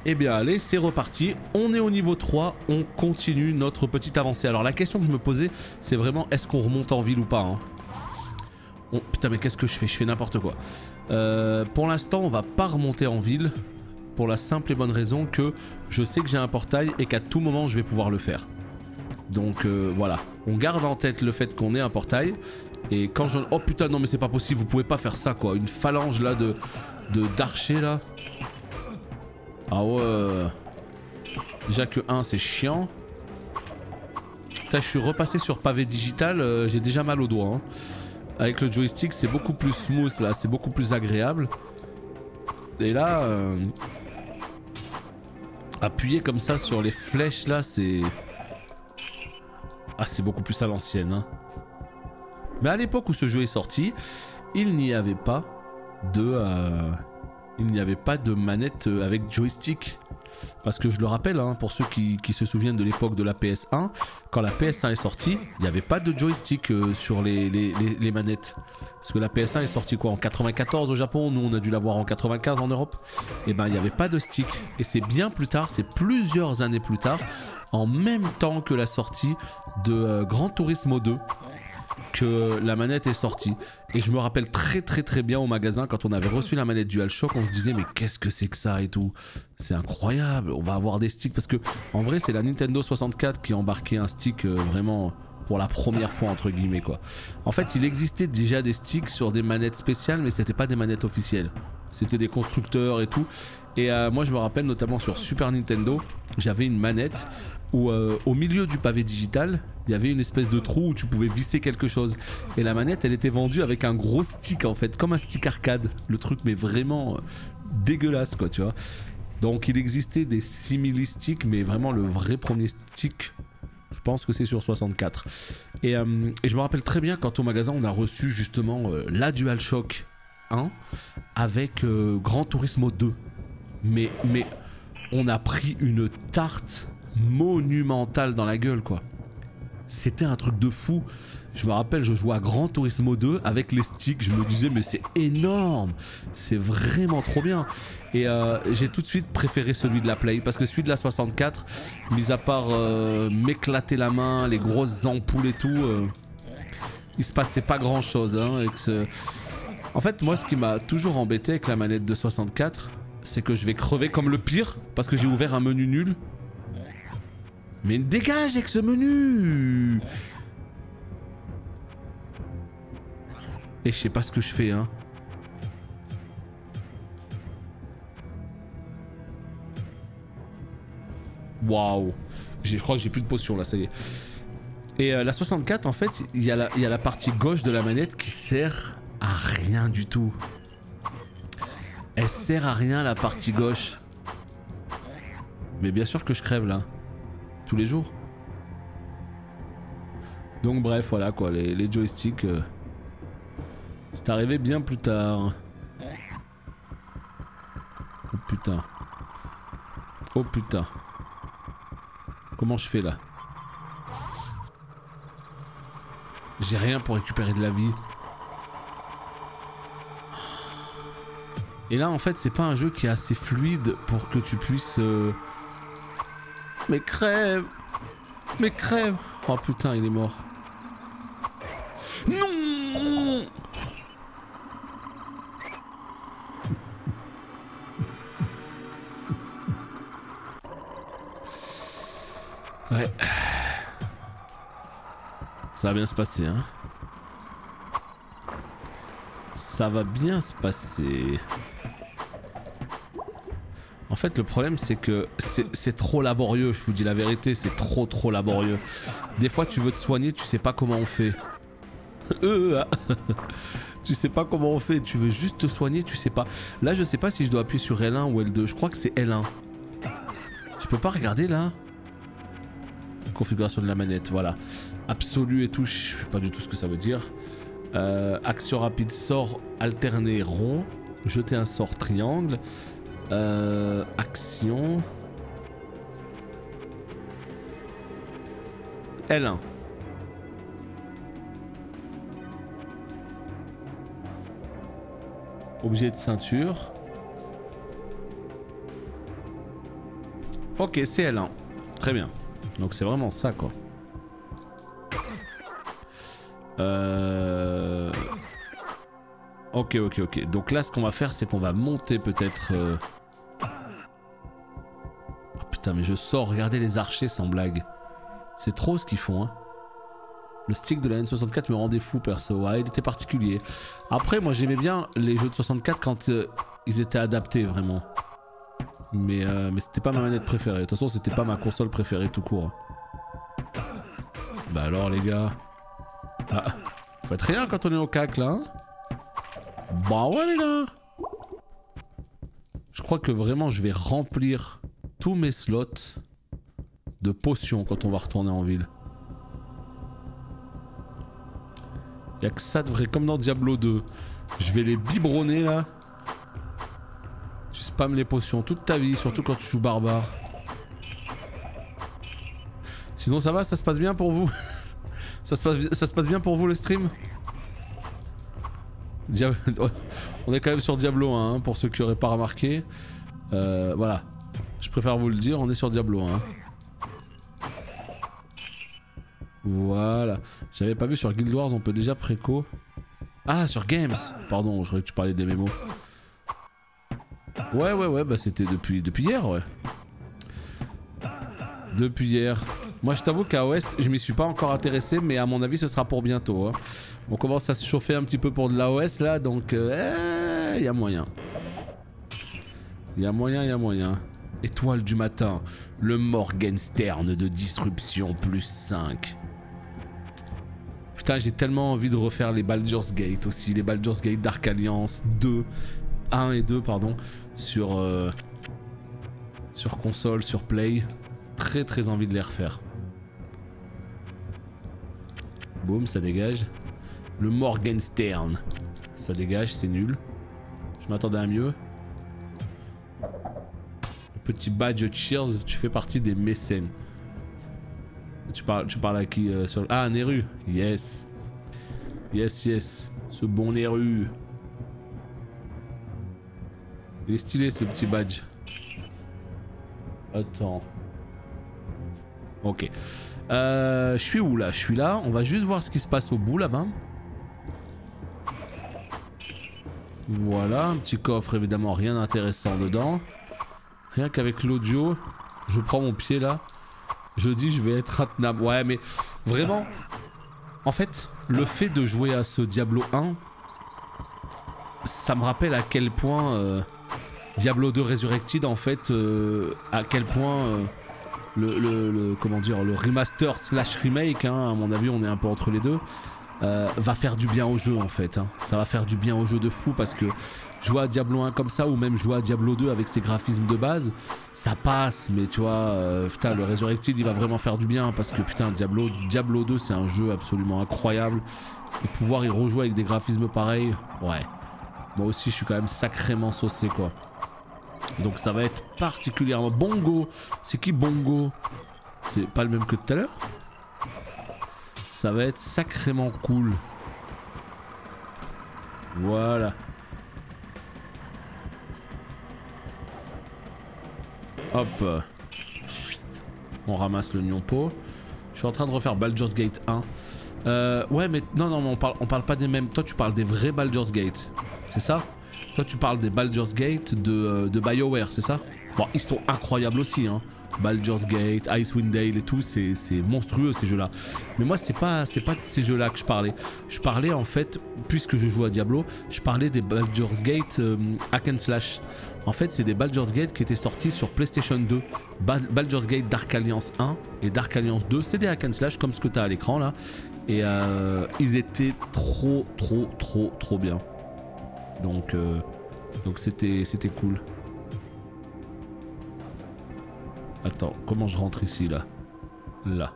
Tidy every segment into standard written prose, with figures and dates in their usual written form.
Eh bien allez, c'est reparti, on est au niveau 3, on continue notre petite avancée. Alors la question que je me posais, c'est vraiment est-ce qu'on remonte en ville ou pas hein. Putain mais qu'est-ce que je fais n'importe quoi. Pour l'instant on va pas remonter en ville, pour la simple et bonne raison que je sais que j'ai un portail et qu'à tout moment je vais pouvoir le faire. Donc voilà, on garde en tête le fait qu'on ait un portail. Et quand je... Oh putain non mais c'est pas possible, vous pouvez pas faire ça quoi, une phalange là d'archers là. Ah ouais. Déjà que 1 c'est chiant. Putain, je suis repassé sur pavé digital, j'ai déjà mal au doigt hein. Avec le joystick c'est beaucoup plus smooth là, c'est beaucoup plus agréable. Et là appuyer comme ça sur les flèches là c'est... Ah c'est beaucoup plus à l'ancienne hein. Mais à l'époque où ce jeu est sorti, il n'y avait pas de... Il n'y avait pas de manette avec joystick. Parce que je le rappelle, hein, pour ceux qui se souviennent de l'époque de la PS1, quand la PS1 est sortie, il n'y avait pas de joystick sur les manettes. Parce que la PS1 est sortie quoi en 94 au Japon, nous on a dû l'avoir en 95 en Europe. Et ben il n'y avait pas de stick. Et c'est bien plus tard, c'est plusieurs années plus tard, en même temps que la sortie de Gran Turismo 2, que la manette est sortie. Et je me rappelle très bien au magasin quand on avait reçu la manette DualShock, on se disait mais qu'est-ce que c'est que ça et tout. C'est incroyable, on va avoir des sticks parce que en vrai c'est la Nintendo 64 qui embarquait un stick vraiment pour la première fois entre guillemets quoi. En fait il existait déjà des sticks sur des manettes spéciales mais c'était pas des manettes officielles. C'était des constructeurs et tout. Et moi je me rappelle notamment sur Super Nintendo, j'avais une manette où au milieu du pavé digital, il y avait une espèce de trou où tu pouvais visser quelque chose. Et la manette, elle était vendue avec un gros stick en fait, comme un stick arcade. Le truc mais vraiment dégueulasse quoi, tu vois. Donc il existait des simili-sticks, mais vraiment le vrai premier stick, je pense que c'est sur 64. Et je me rappelle très bien quand au magasin on a reçu justement la DualShock 1 avec Gran Turismo 2. Mais on a pris une tarte monumentale dans la gueule quoi. C'était un truc de fou. Je me rappelle, je jouais à Gran Turismo 2 avec les sticks, je me disais mais c'est énorme, c'est vraiment trop bien. Et j'ai tout de suite préféré celui de la Play parce que celui de la 64, mis à part m'éclater la main, les grosses ampoules et tout, il se passait pas grand chose hein, avec ce... En fait moi ce qui m'a toujours embêté avec la manette de 64, c'est que je vais crever comme le pire parce que j'ai ouvert un menu nul. Mais dégage avec ce menu! Et je sais pas ce que je fais hein. Waouh! Je crois que j'ai plus de potions là, ça y est. Et la 64 en fait, il y a la partie gauche de la manette qui sert à rien du tout. Elle sert à rien la partie gauche. Mais bien sûr que je crève là. Tous les jours. Donc bref voilà quoi, les joysticks c'est arrivé bien plus tard. Oh putain. Oh putain. Comment je fais là? J'ai rien pour récupérer de la vie. Et là en fait c'est pas un jeu qui est assez fluide pour que tu puisses... Mais crève! Mais crève! Oh putain, il est mort. Non! Ouais. Ça va bien se passer, hein. Ça va bien se passer. En fait le problème c'est que c'est trop laborieux, je vous dis la vérité, c'est trop laborieux. Des fois tu veux te soigner, tu sais pas comment on fait. Tu sais pas comment on fait, tu veux juste te soigner, tu sais pas. Là je sais pas si je dois appuyer sur L1 ou L2, je crois que c'est L1. Je peux pas regarder là. Configuration de la manette, voilà. Absolu et tout, je sais pas du tout ce que ça veut dire. Action rapide, sort alterné rond. Jeter un sort triangle. Action. L1. Objet de ceinture. Ok, c'est L1. Très bien. Donc c'est vraiment ça quoi. Ok. Donc là ce qu'on va faire c'est qu'on va monter peut-être... Oh putain mais je sors, regardez les archers sans blague. C'est trop ce qu'ils font hein. Le stick de la N64 me rendait fou perso, ouais, il était particulier. Après moi j'aimais bien les jeux de 64 quand ils étaient adaptés vraiment. Mais c'était pas ma manette préférée, de toute façon c'était pas ma console préférée tout court. Bah alors les gars... Ah, vous faites rien quand on est au cac là hein. Bah ouais les gars. Je crois que vraiment je vais remplir tous mes slots de potions quand on va retourner en ville. Y'a que ça de vrai, comme dans Diablo 2. Je vais les biberonner là. Tu spams les potions toute ta vie, surtout quand tu joues barbare. Sinon ça va, ça se passe bien pour vous? ça se passe bien pour vous le stream? On est quand même sur Diablo 1 hein, pour ceux qui auraient pas remarqué. Voilà, je préfère vous le dire, on est sur Diablo 1. Voilà, j'avais pas vu sur Guild Wars, on peut déjà préco. Ah, sur Games. Pardon, je croyais que tu parlais des mémos. Ouais, bah c'était depuis hier, ouais. Depuis hier. Moi je t'avoue qu'AOS, je m'y suis pas encore intéressé, mais à mon avis ce sera pour bientôt. Hein. On commence à se chauffer un petit peu pour de l'AOS là, donc y a moyen. Y a moyen. Étoile du matin, le Morgenstern de disruption plus 5. Putain, j'ai tellement envie de refaire les Baldur's Gate aussi, les Baldur's Gate Dark Alliance 2, 1 et 2 pardon, sur console, sur Play. Très envie de les refaire. Boum, ça dégage. Le Morgenstern, ça dégage, c'est nul. Je m'attendais à mieux. Le petit badge Cheers, tu fais partie des mécènes. Tu parles à qui sur... Ah, Neru. Yes. Ce bon Neru. Il est stylé ce petit badge. Attends. Ok. Je suis où là? Je suis là. On va juste voir ce qui se passe au bout là-bas. Voilà, un petit coffre évidemment, rien d'intéressant dedans. Rien qu'avec l'audio, je prends mon pied là. Je dis je vais être intenable. Ouais mais vraiment, en fait, le fait de jouer à ce Diablo 1, ça me rappelle à quel point Diablo 2 Resurrected en fait, à quel point comment dire, le remaster slash remake, hein, à mon avis on est un peu entre les deux, va faire du bien au jeu en fait. Hein. Ça va faire du bien au jeu de fou parce que jouer à Diablo 1 comme ça ou même jouer à Diablo 2 avec ses graphismes de base, ça passe, mais tu vois, putain, le Resurrected il va vraiment faire du bien parce que putain, Diablo 2 c'est un jeu absolument incroyable et pouvoir y rejouer avec des graphismes pareils, ouais. Moi aussi je suis quand même sacrément saucé quoi. Donc ça va être particulièrement... Bongo, c'est qui Bongo? C'est pas le même que tout à l'heure? Ça va être sacrément cool. Voilà. Hop. On ramasse le nyompo. Je suis en train de refaire Baldur's Gate 1. Ouais mais non mais on parle pas des mêmes. Toi tu parles des vrais Baldur's Gate. C'est ça? Toi tu parles des Baldur's Gate de BioWare, c'est ça? Bon, ils sont incroyables aussi hein. Baldur's Gate, Icewind Dale et tout, c'est monstrueux ces jeux là. Mais moi c'est pas de ces jeux là que je parlais. Je parlais en fait, puisque je joue à Diablo, je parlais des Baldur's Gate Hack and Slash. En fait c'est des Baldur's Gate qui étaient sortis sur PlayStation 2. Baldur's Gate Dark Alliance 1 et Dark Alliance 2, c'est des Hack and Slash comme ce que tu as à l'écran là. Et ils étaient trop bien. Donc c'était cool. Attends, comment je rentre ici là? Là.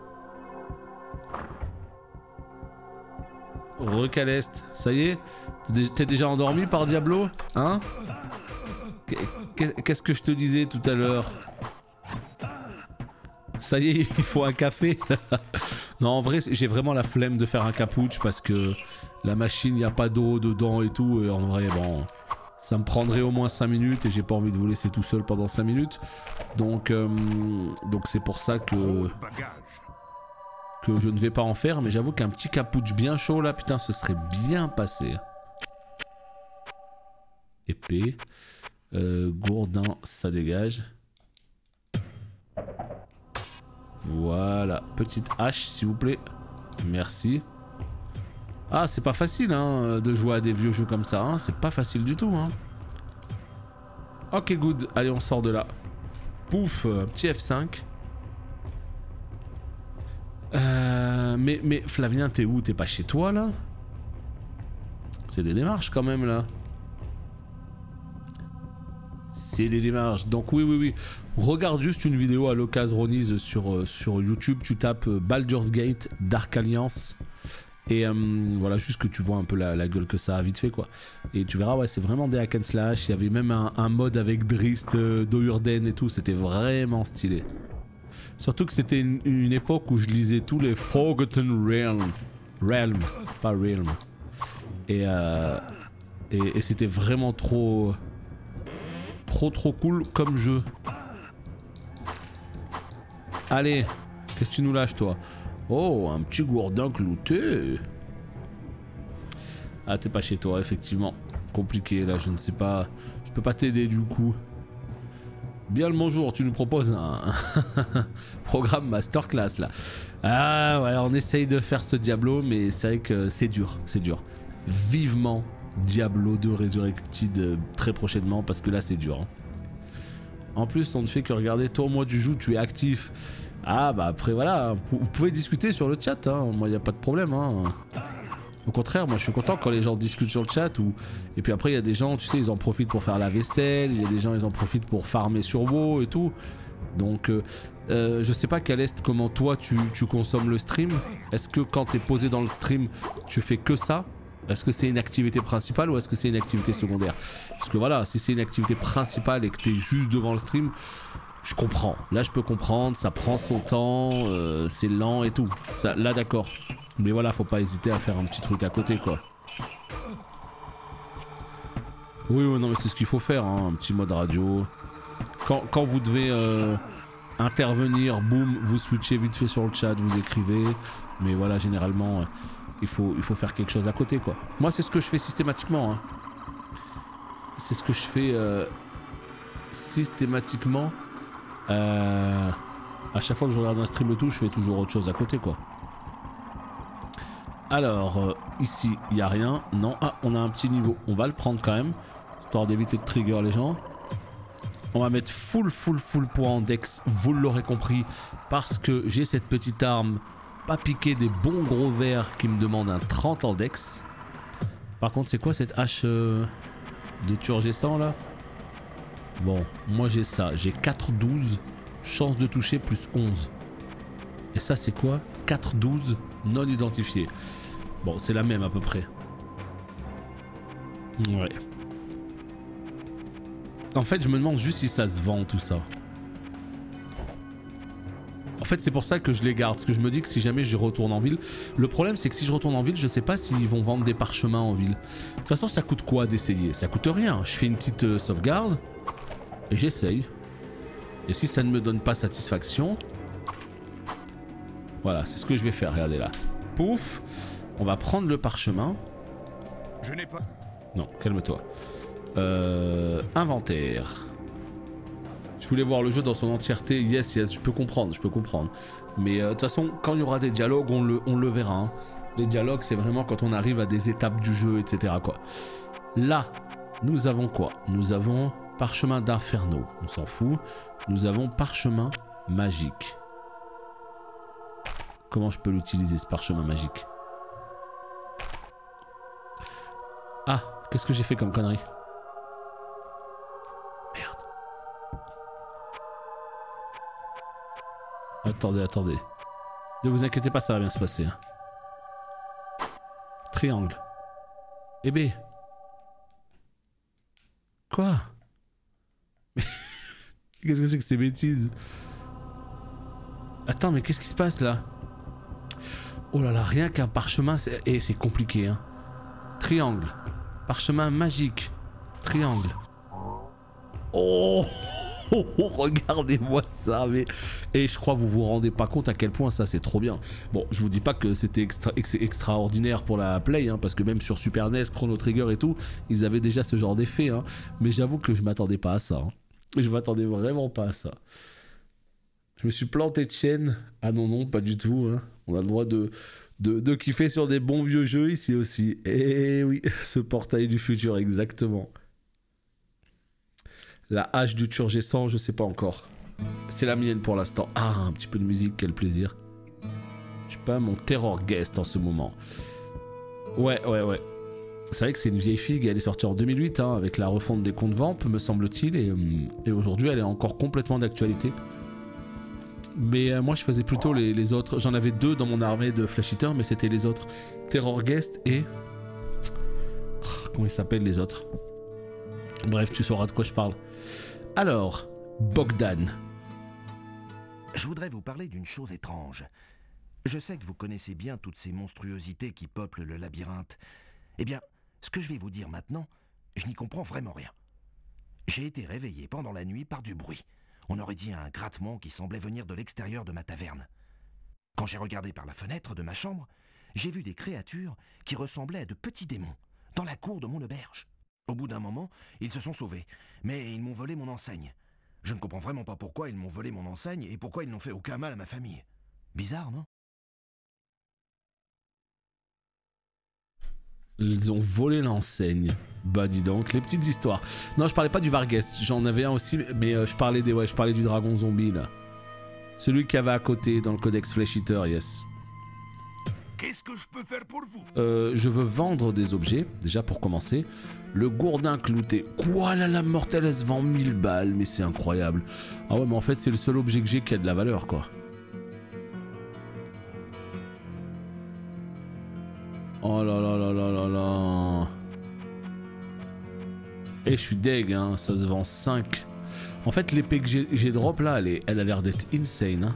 Recaleste, ça y est? T'es déjà endormi par Diablo? Hein? Qu'est-ce que je te disais tout à l'heure? Ça y est, il faut un café? Non, en vrai, j'ai vraiment la flemme de faire un cappuccino parce que la machine, il n'y a pas d'eau dedans et tout. Et en vrai, bon, Ça me prendrait au moins 5 minutes et j'ai pas envie de vous laisser tout seul pendant 5 minutes. Donc c'est pour ça que je ne vais pas en faire. Mais j'avoue qu'un petit capouche bien chaud là, putain, ce serait bien passé. Épée. Gourdin, ça dégage. Voilà. Petite hache, s'il vous plaît. Merci. Ah, c'est pas facile hein, de jouer à des vieux jeux comme ça. Hein. C'est pas facile du tout. Hein. Ok, good. Allez, on sort de là. Pouf, petit F5. Mais Flavien, t'es où? T'es pas chez toi là? C'est des démarches quand même là. C'est des démarches. Donc oui. Regarde juste une vidéo à l'occasion Ronise sur YouTube. Tu tapes Baldur's Gate Dark Alliance. Et voilà, juste que tu vois un peu la gueule que ça a vite fait quoi. Et tu verras, ouais, c'est vraiment des hack and slash. Il y avait même un mode avec Drist, Dourden et tout. C'était vraiment stylé. Surtout que c'était une époque où je lisais tous les Forgotten Realm, pas Realm. Et c'était vraiment trop cool comme jeu. Allez, qu'est-ce que tu nous lâches toi? Oh, un petit gourdin clouté. Ah, t'es pas chez toi, effectivement. Compliqué, là, je ne sais pas. Je peux pas t'aider, du coup. Bien le bonjour, tu nous proposes un programme masterclass, là. Ah, ouais, on essaye de faire ce Diablo, mais c'est vrai que c'est dur, c'est dur. Vivement Diablo 2 Resurrected très prochainement, parce que là, c'est dur. Hein. En plus, on ne fait que regarder. Toi, moi, tu joues, tu es actif. Ah bah après voilà, vous pouvez discuter sur le chat, hein. Moi il n'y a pas de problème. Hein. Au contraire, moi je suis content quand les gens discutent sur le chat. Et puis après il y a des gens, tu sais, ils en profitent pour faire la vaisselle, il y a des gens, ils en profitent pour farmer sur WoW et tout. Donc je sais pas comment toi tu consommes le stream. Est-ce que quand tu es posé dans le stream, tu fais que ça? Est-ce que c'est une activité principale ou est-ce que c'est une activité secondaire? Parce que voilà, si c'est une activité principale et que tu es juste devant le stream, je comprends. Là, je peux comprendre. Ça prend son temps. C'est lent et tout. Ça, là, d'accord. Mais voilà, faut pas hésiter à faire un petit truc à côté, quoi. Oui, non, mais c'est ce qu'il faut faire. Hein, un petit mode radio. Quand vous devez intervenir, boum, vous switchez vite fait sur le chat, vous écrivez. Mais voilà, généralement, il faut faire quelque chose à côté, quoi. Moi, c'est ce que je fais systématiquement. Hein. C'est ce que je fais systématiquement. À chaque fois que je regarde un stream et tout, je fais toujours autre chose à côté quoi. Alors ici il n'y a rien, non. Ah, on a un petit niveau, on va le prendre quand même, histoire d'éviter de trigger les gens. On va mettre full poids en dex, vous l'aurez compris, parce que j'ai cette petite arme pas piquée des bons gros verres qui me demande un 30 en dex. Par contre c'est quoi cette hache de Turgescent là? Bon, moi j'ai ça, j'ai 4-12, chance de toucher plus 11. Et ça c'est quoi? 4-12 non identifié. Bon, c'est la même à peu près. Ouais. En fait, je me demande juste si ça se vend tout ça. En fait, c'est pour ça que je les garde, parce que je me dis que si jamais je retourne en ville... Le problème, c'est que si je retourne en ville, je sais pas s'ils vont vendre des parchemins en ville. De toute façon, ça coûte quoi d'essayer? Ça coûte rien. Je fais une petite sauvegarde. Et j'essaye. Et si ça ne me donne pas satisfaction... Voilà, c'est ce que je vais faire, regardez là. Pouf. On va prendre le parchemin. Je n'ai pas... Non, calme-toi. Inventaire. Je voulais voir le jeu dans son entièreté. Yes, je peux comprendre, Mais de toute façon, quand il y aura des dialogues, on le verra. Hein. Les dialogues, c'est vraiment quand on arrive à des étapes du jeu, etc. quoi. Là, nous avons quoi? Nous avons... Parchemin d'Inferno, on s'en fout. Nous avons parchemin magique. Comment je peux l'utiliser ce parchemin magique? Ah, qu'est-ce que j'ai fait comme connerie? Merde. Attendez. Ne vous inquiétez pas, ça va bien se passer. Hein. Triangle. Eh ben. Quoi? Qu'est-ce que c'est que ces bêtises? Attends, mais qu'est-ce qui se passe là? Oh là là, rien qu'un parchemin, c'est compliqué. Hein. Triangle. Parchemin magique. Triangle. Oh, regardez-moi ça, mais... Et je crois que vous vous rendez pas compte à quel point ça c'est trop bien. Bon, je vous dis pas que c'était extraordinaire pour la Play, hein, parce que même sur Super NES, Chrono Trigger et tout, ils avaient déjà ce genre d'effet, hein. Mais j'avoue que je m'attendais pas à ça. Hein. Je m'attendais vraiment pas à ça. Je me suis planté de chaîne. Ah non, non, pas du tout. Hein. On a le droit de kiffer sur des bons vieux jeux ici aussi. Et oui, ce portail du futur, exactement. La hache du Turgescent, je sais pas encore. C'est la mienne pour l'instant. Ah, un petit peu de musique, quel plaisir. Je sais pas, mon Terror Guest en ce moment. Ouais. C'est vrai que c'est une vieille figue, elle est sortie en 2008, hein, avec la refonte des comptes Vamp, me semble-t-il, et aujourd'hui elle est encore complètement d'actualité. Mais moi je faisais plutôt les autres. J'en avais 2 dans mon armée de Flash Eater, mais c'était les autres. Terror Guest et... Comment ils s'appellent les autres? Bref, tu sauras de quoi je parle. Alors, Bogdan. Je voudrais vous parler d'une chose étrange. Je sais que vous connaissez bien toutes ces monstruosités qui peuplent le labyrinthe. Eh bien, ce que je vais vous dire maintenant, je n'y comprends vraiment rien. J'ai été réveillé pendant la nuit par du bruit. On aurait dit un grattement qui semblait venir de l'extérieur de ma taverne. Quand j'ai regardé par la fenêtre de ma chambre, j'ai vu des créatures qui ressemblaient à de petits démons dans la cour de mon auberge. Au bout d'un moment, ils se sont sauvés, mais ils m'ont volé mon enseigne. Je ne comprends vraiment pas pourquoi ils m'ont volé mon enseigne et pourquoi ils n'ont fait aucun mal à ma famille. Bizarre, non? Ils ont volé l'enseigne. Bah dis donc, les petites histoires. Non, je parlais pas du Varghest, j'en avais un aussi, mais je parlais du dragon zombie là. Celui qu'il y avait à côté dans le codex Flesh Eater, yes. Qu'est-ce que je peux faire pour vous? Je veux vendre des objets, déjà pour commencer. Le gourdin clouté. Quoi, la lame mortelle, elle se vend 1000 balles, mais c'est incroyable. Ah ouais, mais en fait, c'est le seul objet que j'ai qui a de la valeur, quoi. Oh là là là là là là. Et je suis deg, hein, ça se vend 5. En fait, l'épée que j'ai drop là, elle a l'air d'être insane, hein.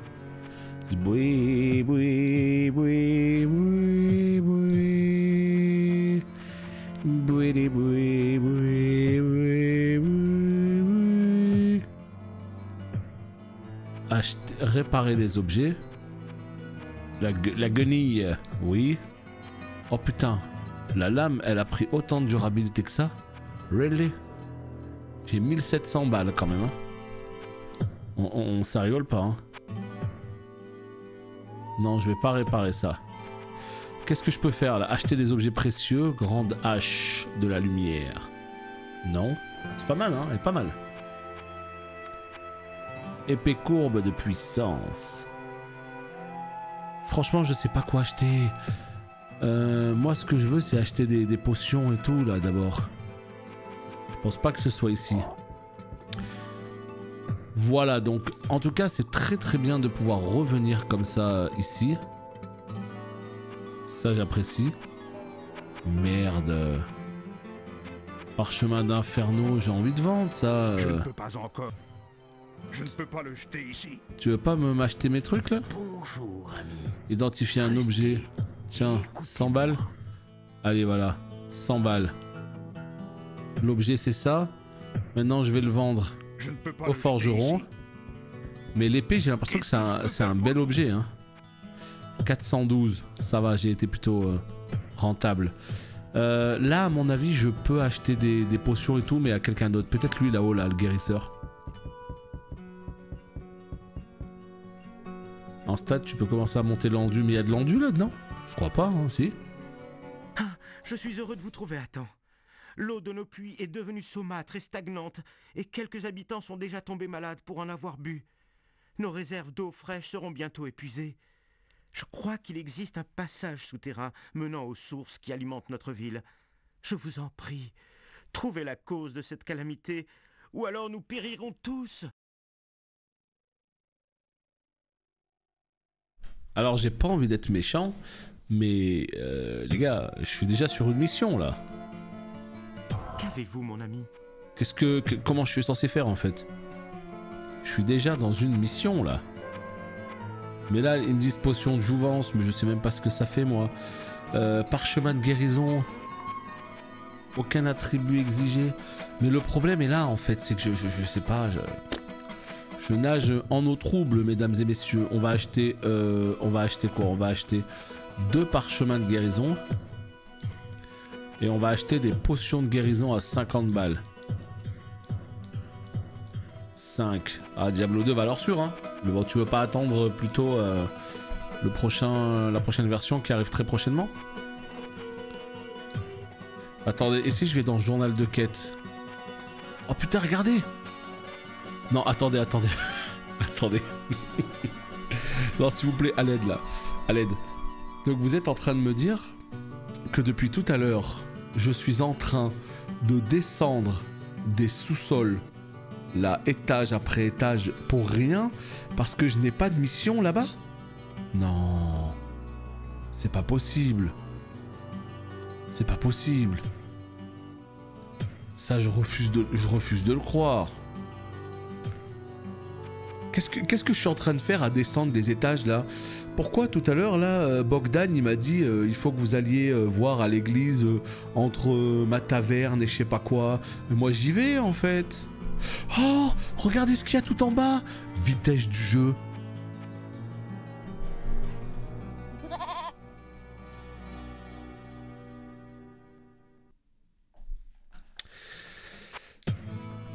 Boui, boui, boui, boui, boui. Boui, boui, boui, boui, boui. Réparer des objets. La guenille, oui. Oh putain, la lame, elle a pris autant de durabilité que ça? Really? J'ai 1700 balles quand même, hein. Ça rigole pas, hein. Non, je vais pas réparer ça. Qu'est-ce que je peux faire là? Acheter des objets précieux, grande hache de la lumière. Non, c'est pas mal, hein, elle est pas mal. Épée courbe de puissance. Franchement, je sais pas quoi acheter. Moi, ce que je veux, c'est acheter des potions et tout là d'abord. Je pense pas que ce soit ici. Voilà, donc en tout cas c'est très très bien de pouvoir revenir comme ça ici. Ça j'apprécie. Merde. Parchemin d'inferno, j'ai envie de vendre ça. Je ne peux pas encore. Je ne peux pas le jeter ici. Tu veux pas m'acheter mes trucs là? Bonjour, ami. Identifier un objet. Tiens, 100 balles. Allez voilà, 100 balles. L'objet c'est ça. Maintenant je vais le vendre au forgeron. Mais l'épée, j'ai l'impression que c'est un bel objet, hein. 412, ça va, j'ai été plutôt rentable. Là, à mon avis, je peux acheter des potions et tout, mais à quelqu'un d'autre. Peut-être lui là-haut, là, le guérisseur. En stade, tu peux commencer à monter l'endu, mais il y a de l'endu là-dedans? Je crois pas, hein, si. Ah, je suis heureux de vous trouver à temps. L'eau de nos puits est devenue saumâtre et stagnante, et quelques habitants sont déjà tombés malades pour en avoir bu. Nos réserves d'eau fraîche seront bientôt épuisées. Je crois qu'il existe un passage souterrain menant aux sources qui alimentent notre ville. Je vous en prie, trouvez la cause de cette calamité, ou alors nous périrons tous. Alors, j'ai pas envie d'être méchant, mais les gars, je suis déjà sur une mission là. Qu'avez-vous, mon ami? Comment je suis censé faire en fait? Je suis déjà dans une mission là. Mais là, ils me disent potion de jouvence, mais je sais même pas ce que ça fait moi. Parchemin de guérison. Aucun attribut exigé. Mais le problème est là en fait, c'est que je sais pas, je nage en eau trouble, mesdames et messieurs. On va acheter quoi? On va acheter 2 parchemins de guérison. Et on va acheter des potions de guérison à 50 balles. 5. Ah, Diablo 2 valeur sûre, hein. Mais bon, tu veux pas attendre plutôt la prochaine version qui arrive très prochainement? Attendez, et si je vais dans le journal de quête? Oh putain, regardez! Non, attendez. Attendez. Non, s'il vous plaît, à l'aide là. À l'aide. Donc vous êtes en train de me dire que depuis tout à l'heure, je suis en train de descendre des sous-sols, là, étage après étage, pour rien, parce que je n'ai pas de mission là-bas? Non. C'est pas possible. C'est pas possible. Ça, je refuse de le croire. Qu'est-ce que je suis en train de faire à descendre les étages là? Pourquoi tout à l'heure là, Bogdan il m'a dit il faut que vous alliez voir à l'église entre ma taverne et je sais pas quoi. Mais moi j'y vais en fait. Oh, regardez ce qu'il y a tout en bas. Vitesse du jeu.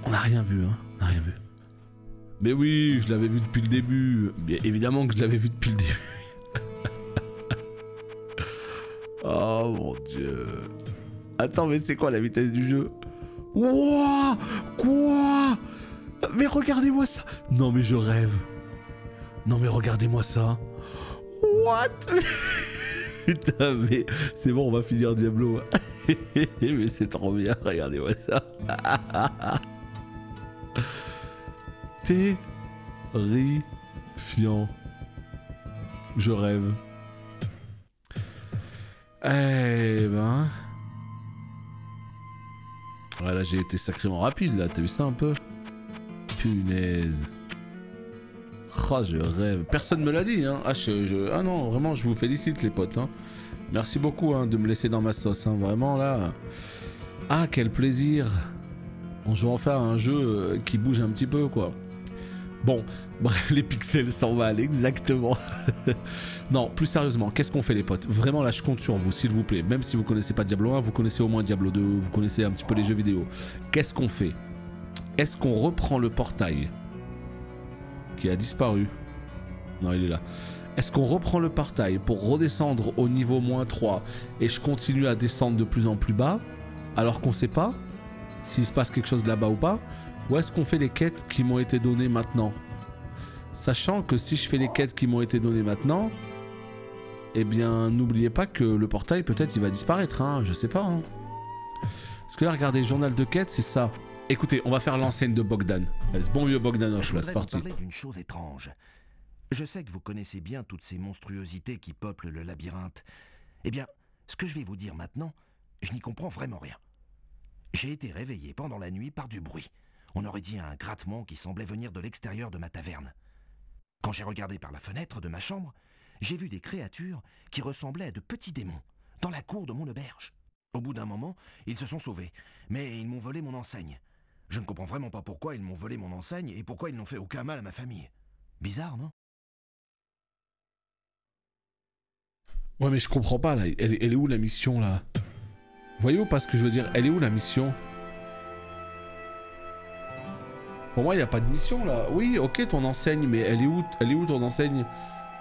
On n'a rien vu, hein. On n'a rien vu. Mais oui, je l'avais vu depuis le début. Bien évidemment que je l'avais vu depuis le début. Oh mon dieu. Attends, mais c'est quoi la vitesse du jeu? Wouah! Quoi? Mais regardez-moi ça! Non mais je rêve. Non mais regardez-moi ça. What? Putain mais c'est bon, on va finir Diablo. Mais c'est trop bien, regardez-moi ça. Terrifiant. Je rêve. Eh ben... Ouais, là j'ai été sacrément rapide là, t'as vu ça un peu? Punaise. Oh, je rêve. Personne me l'a dit, hein. Ah non, vraiment, je vous félicite les potes, hein. Merci beaucoup hein, de me laisser dans ma sauce, hein. Vraiment là... Ah, quel plaisir. On joue enfin à un jeu qui bouge un petit peu, quoi. Bon, bref, les pixels s'envolent, exactement. Non, plus sérieusement, qu'est-ce qu'on fait les potes? Vraiment là, je compte sur vous, s'il vous plaît. Même si vous connaissez pas Diablo 1, vous connaissez au moins Diablo 2, vous connaissez un petit peu les jeux vidéo. Qu'est-ce qu'on fait? Est-ce qu'on reprend le portail qui a disparu? Non, il est là. Est-ce qu'on reprend le portail pour redescendre au niveau -3 et je continue à descendre de plus en plus bas alors qu'on sait pas s'il se passe quelque chose là-bas ou pas? Ou est-ce qu'on fait les quêtes qui m'ont été données maintenant? Sachant que si je fais les quêtes qui m'ont été données maintenant, eh bien n'oubliez pas que le portail peut-être il va disparaître, hein, je sais pas. Hein. Parce que là regardez, journal de quête c'est ça. Écoutez, on va faire l'enseigne de Bogdan. Allez, ce bon vieux Bogdanoche là, c'est parti. Je voudrais vous parler d'une chose étrange. Je sais que vous connaissez bien toutes ces monstruosités qui peuplent le labyrinthe. Eh bien, ce que je vais vous dire maintenant, je n'y comprends vraiment rien. J'ai été réveillé pendant la nuit par du bruit. On aurait dit un grattement qui semblait venir de l'extérieur de ma taverne. Quand j'ai regardé par la fenêtre de ma chambre, j'ai vu des créatures qui ressemblaient à de petits démons dans la cour de mon auberge. Au bout d'un moment, ils se sont sauvés, mais ils m'ont volé mon enseigne. Je ne comprends vraiment pas pourquoi ils m'ont volé mon enseigne et pourquoi ils n'ont fait aucun mal à ma famille. Bizarre, non? Ouais mais je comprends pas là, elle est où la mission là? Voyez-vous pas ce que je veux dire? Elle est où la mission? Pour moi, il n'y a pas de mission là. Oui, ok, ton enseigne, mais elle est où ton enseigne?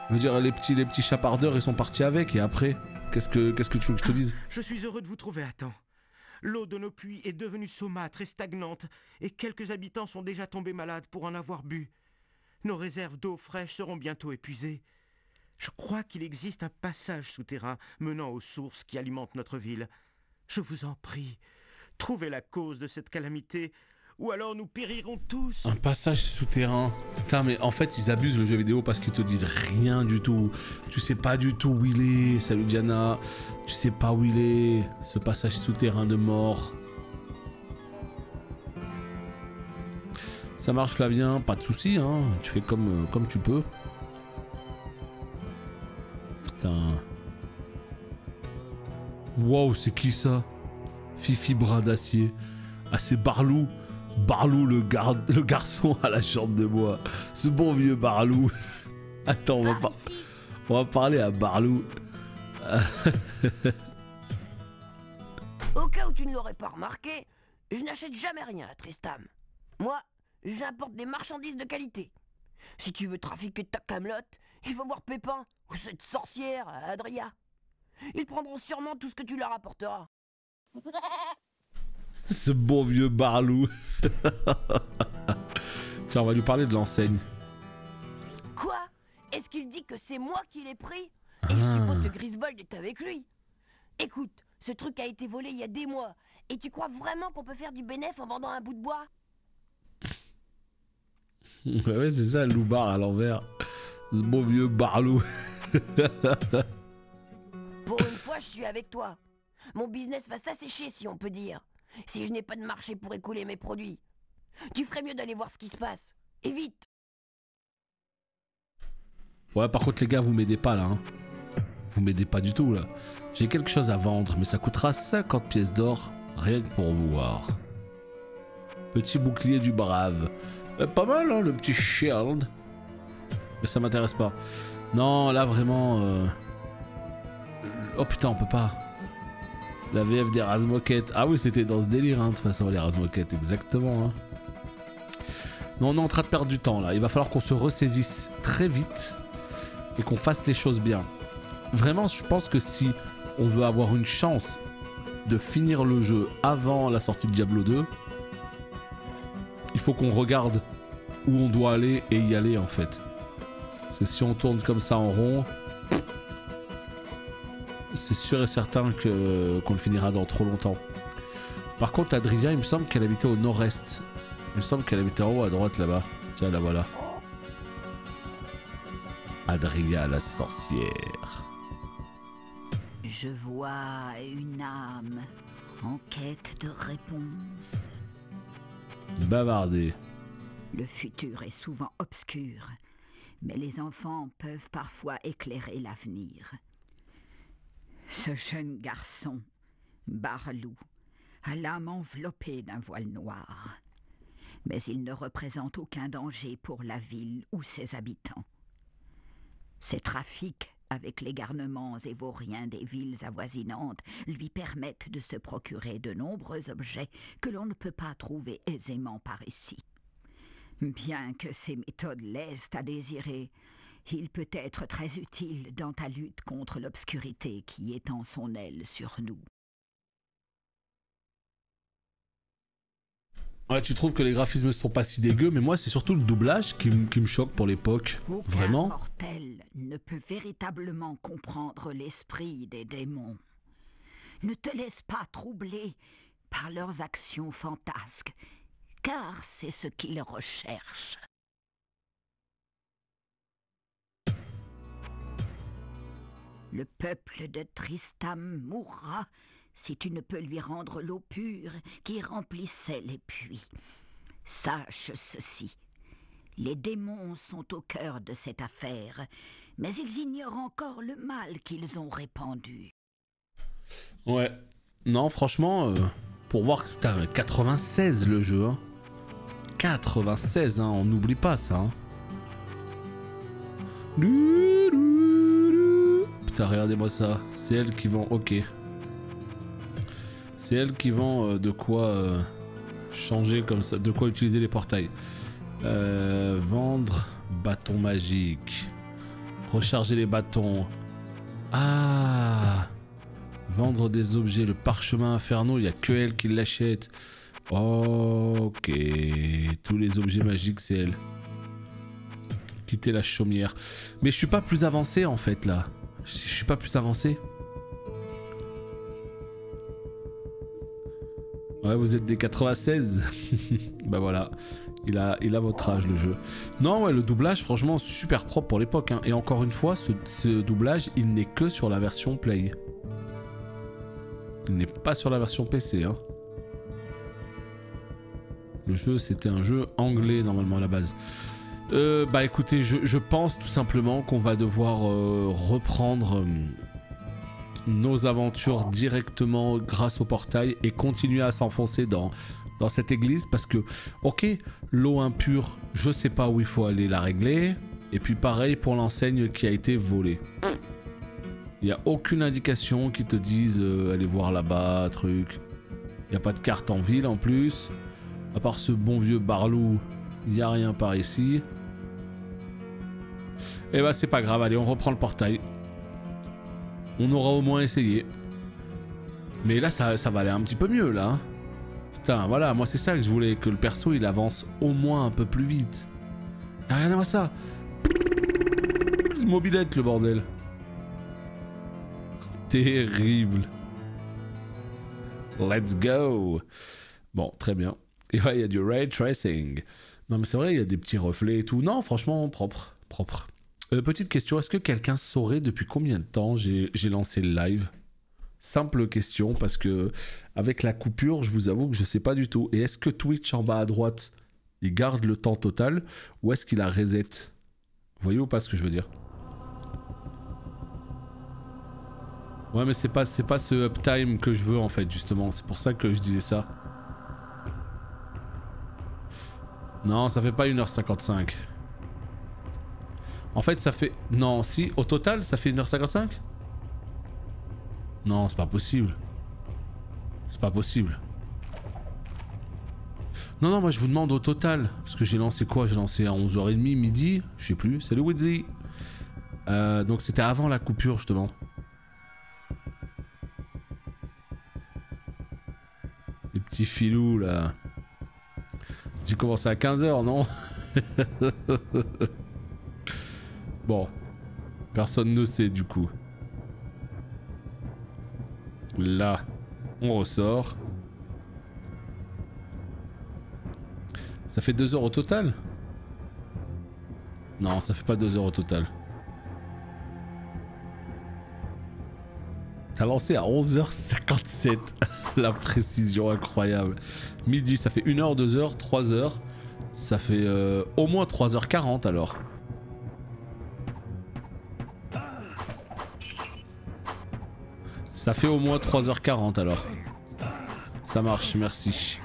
Je veux dire, les petits chapardeurs, ils sont partis avec, et après, qu'est-ce que tu veux que je te dise? Je suis heureux de vous trouver à temps. L'eau de nos puits est devenue saumâtre et stagnante, et quelques habitants sont déjà tombés malades pour en avoir bu. Nos réserves d'eau fraîche seront bientôt épuisées. Je crois qu'il existe un passage souterrain menant aux sources qui alimentent notre ville. Je vous en prie, trouvez la cause de cette calamité, ou alors nous périrons tous. Un passage souterrain. Putain, mais en fait, ils abusent le jeu vidéo parce qu'ils te disent rien du tout. Tu sais pas du tout où il est. Salut Diana. Tu sais pas où il est. Ce passage souterrain de mort. Ça marche, Flavien. Pas de soucis, hein. Tu fais comme tu peux. Putain. Wow, c'est qui ça? Fifi brin d'acier. Ah, c'est Barlou. Barlou, le garçon à la chambre de bois. Ce bon vieux Barlou. Attends, on va parler à Barlou. Au cas où tu ne l'aurais pas remarqué, je n'achète jamais rien à Tristam. Moi, j'importe des marchandises de qualité. Si tu veux trafiquer ta camelote, il faut voir Pépin ou cette sorcière, Adria. Ils prendront sûrement tout ce que tu leur apporteras. Ce bon vieux Barlou. Tiens, on va lui parler de l'enseigne. Quoi? Est-ce qu'il dit que c'est moi qui l'ai pris? Et je suppose que Griswold est avec lui. Écoute, ce truc a été volé il y a des mois. Et tu crois vraiment qu'on peut faire du bénéfice en vendant un bout de bois? Ouais, c'est ça, le loup-bar à l'envers. Ce bon vieux Barlou. Pour une fois, je suis avec toi. Mon business va s'assécher, si on peut dire. Si je n'ai pas de marché pour écouler mes produits. Tu ferais mieux d'aller voir ce qui se passe. Et vite. Ouais, par contre, les gars, vous m'aidez pas, là. Hein. Vous m'aidez pas du tout, là. J'ai quelque chose à vendre, mais ça coûtera 50 pièces d'or, rien que pour vous voir. Petit bouclier du brave. Pas mal, hein, le petit shield. Mais ça m'intéresse pas. Non, là, vraiment... Oh putain, on peut pas. La VF des Razmoquettes. Ah oui, c'était dans ce délire, hein, de toute façon, les Razmoquettes, exactement. Hein. Non, on est en train de perdre du temps, là. Il va falloir qu'on se ressaisisse très vite et qu'on fasse les choses bien. Vraiment, je pense que si on veut avoir une chance de finir le jeu avant la sortie de Diablo 2, il faut qu'on regarde où on doit aller et y aller, en fait. Parce que si on tourne comme ça en rond... c'est sûr et certain qu'on le finira dans trop longtemps. Par contre, Adria, il me semble qu'elle habitait au nord-est. Il me semble qu'elle habitait en haut à droite là-bas. Tiens, la voilà. Adria, la sorcière. Je vois une âme en quête de réponse. Bavarder. Le futur est souvent obscur, mais les enfants peuvent parfois éclairer l'avenir. Ce jeune garçon, Barlou, a l'âme enveloppée d'un voile noir. Mais il ne représente aucun danger pour la ville ou ses habitants. Ses trafics avec les garnements et vauriens des villes avoisinantes lui permettent de se procurer de nombreux objets que l'on ne peut pas trouver aisément par ici. Bien que ses méthodes laissent à désirer, il peut être très utile dans ta lutte contre l'obscurité qui étend son aile sur nous. Ouais, tu trouves que les graphismes ne sont pas si dégueux, mais moi c'est surtout le doublage qui me choque pour l'époque. Vraiment. Aucun mortel ne peut véritablement comprendre l'esprit des démons. Ne te laisse pas troubler par leurs actions fantasques, car c'est ce qu'ils recherchent. Le peuple de Tristam mourra si tu ne peux lui rendre l'eau pure qui remplissait les puits. Sache ceci, les démons sont au cœur de cette affaire, mais ils ignorent encore le mal qu'ils ont répandu. Ouais. Non, franchement, pour voir que c'est 96 le jeu. Hein. 96, hein, on n'oublie pas ça. Hein. Putain, regardez-moi ça. C'est elle qui vend... Ok. C'est elle qui vend de quoi changer comme ça, de quoi utiliser les portails. Vendre bâton magique. Recharger les bâtons. Ah, vendre des objets, le parchemin infernaux, il n'y a que elle qui l'achète. Ok, tous les objets magiques c'est elle. Quitter la chaumière. Mais je suis pas plus avancé en fait là. Je suis pas plus avancé. Ouais, vous êtes des 96. Bah voilà, il a votre âge le jeu. Non, ouais, le doublage, franchement, super propre pour l'époque. Hein. Et encore une fois, ce doublage, il n'est que sur la version Play. Il n'est pas sur la version PC. Hein. Le jeu, c'était un jeu anglais normalement à la base. Bah écoutez, je pense tout simplement qu'on va devoir reprendre nos aventures directement grâce au portail et continuer à s'enfoncer dans cette église parce que, ok, l'eau impure, je sais pas où il faut aller la régler. Et puis pareil pour l'enseigne qui a été volée. Il n'y a aucune indication qui te dise allez voir là-bas, truc. Il n'y a pas de carte en ville en plus. À part ce bon vieux Barlou, il n'y a rien par ici. Et bah c'est pas grave, allez on reprend le portail. On aura au moins essayé. Mais là ça va aller un petit peu mieux là. Putain voilà, moi c'est ça que je voulais, que le perso il avance au moins un peu plus vite. Ah, regardez-moi ça. Mobilette le bordel. Terrible. Let's go. Bon, très bien. Et ouais, il y a du ray tracing. Non mais c'est vrai, il y a des petits reflets et tout. Non, franchement, propre. Petite question, est-ce que quelqu'un saurait depuis combien de temps j'ai lancé le live? Simple question, parce que avec la coupure, je vous avoue que je sais pas du tout. Et est-ce que Twitch en bas à droite, il garde le temps total ou est-ce qu'il a reset? Vous voyez ou pas ce que je veux dire? Ouais mais c'est pas ce uptime que je veux en fait justement, c'est pour ça que je disais ça. Non ça fait pas 1h55. En fait ça fait... Non si, au total ça fait 1h55. Non c'est pas possible. C'est pas possible. Non moi je vous demande au total. Parce que j'ai lancé quoi? J'ai lancé à 11h30, midi, je sais plus, c'est le Wizzy. Donc c'était avant la coupure justement. Les petits filous là. J'ai commencé à 15h, non? Bon. Personne ne sait du coup. Là, on ressort. Ça fait 2 heures au total? Non, ça fait pas 2 heures au total. T'as lancé à 11h57. La précision incroyable. Midi, ça fait 1h, 2h, 3h. Ça fait au moins 3h40 alors. Ça fait au moins 3h40 alors. Ça marche, merci.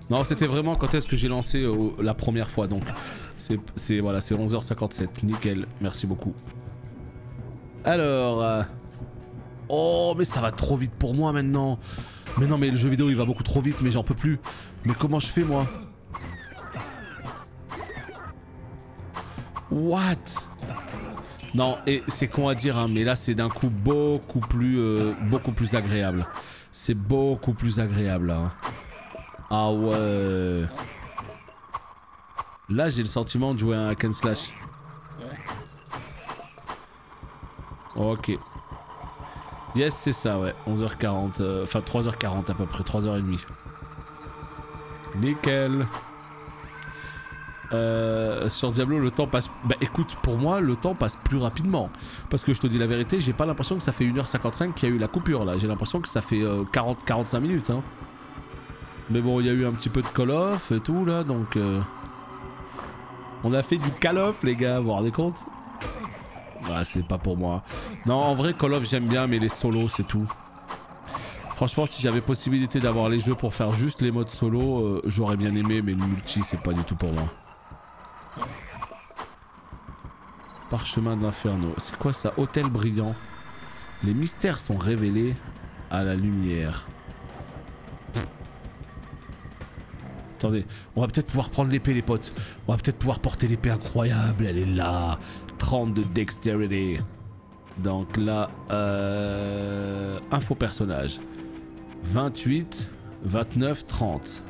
Non, c'était vraiment quand est-ce que j'ai lancé la première fois donc. Voilà, c'est 11h57, nickel, merci beaucoup. Alors... Oh, mais ça va trop vite pour moi maintenant. Mais non, mais le jeu vidéo il va beaucoup trop vite, mais j'en peux plus. Mais comment je fais moi? What? Non, et c'est con à dire, hein, mais là c'est d'un coup beaucoup plus agréable. C'est beaucoup plus agréable, hein. Ah ouais. Là j'ai le sentiment de jouer à un hack and slash. Ok. Yes c'est ça ouais, 11h40, enfin 3h40 à peu près, 3h30. Nickel. Sur Diablo le temps passe... Bah écoute, pour moi le temps passe plus rapidement. Parce que je te dis la vérité, j'ai pas l'impression que ça fait 1h55 qu'il y a eu la coupure là. J'ai l'impression que ça fait 40-45 minutes hein. Mais bon, il y a eu un petit peu de Call of et tout là, donc... On a fait du Call of les gars, vous vous rendez compte? Ouais, c'est pas pour moi. Non, en vrai Call of j'aime bien, mais les solos c'est tout. Franchement, si j'avais possibilité d'avoir les jeux pour faire juste les modes solo, j'aurais bien aimé, mais le multi c'est pas du tout pour moi. Parchemin d'Inferno. C'est quoi ça? Hôtel brillant. Les mystères sont révélés à la lumière. Attendez, on va peut-être pouvoir prendre l'épée les potes. On va peut-être pouvoir porter l'épée incroyable. Elle est là. 30 de dexterity. Donc là, info personnage. 28, 29, 30.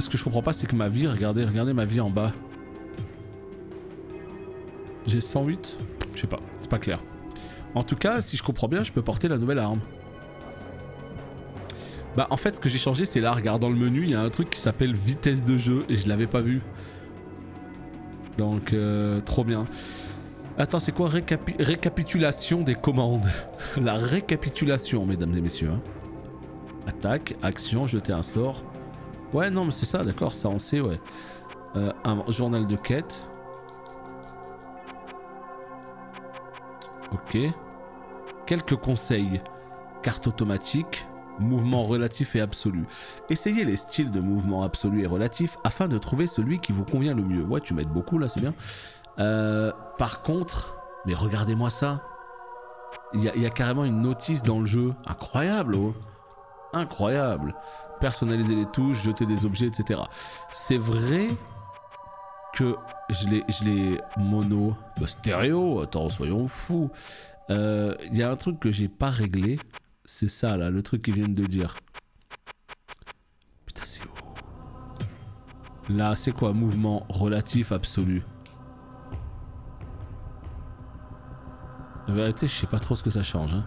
Ce que je comprends pas c'est que ma vie, regardez ma vie en bas. J'ai 108? Je sais pas, c'est pas clair. En tout cas, si je comprends bien, je peux porter la nouvelle arme. Bah en fait ce que j'ai changé c'est là, regarde dans le menu, il y a un truc qui s'appelle vitesse de jeu et je l'avais pas vu. Donc trop bien. Attends, c'est quoi récapitulation des commandes? La récapitulation, mesdames et messieurs. Hein. Attaque, action, jeter un sort. Ouais, non, mais c'est ça, d'accord, ça on sait, ouais. Un journal de quête. Ok. Quelques conseils. Carte automatique. Mouvement relatif et absolu. Essayez les styles de mouvement absolu et relatif afin de trouver celui qui vous convient le mieux. Ouais, tu m'aides beaucoup là, c'est bien. Par contre, mais regardez-moi ça. Il y a carrément une notice dans le jeu. Incroyable, oh. Incroyable. Personnaliser les touches, jeter des objets, etc. C'est vrai que je l'ai mono, stéréo. Attends, soyons fous. Il y a un truc que j'ai pas réglé. C'est ça là, le truc qu'ils viennent de dire. Putain, c'est où? Là, c'est quoi? Mouvement relatif absolu. La vérité, je sais pas trop ce que ça change. Hein.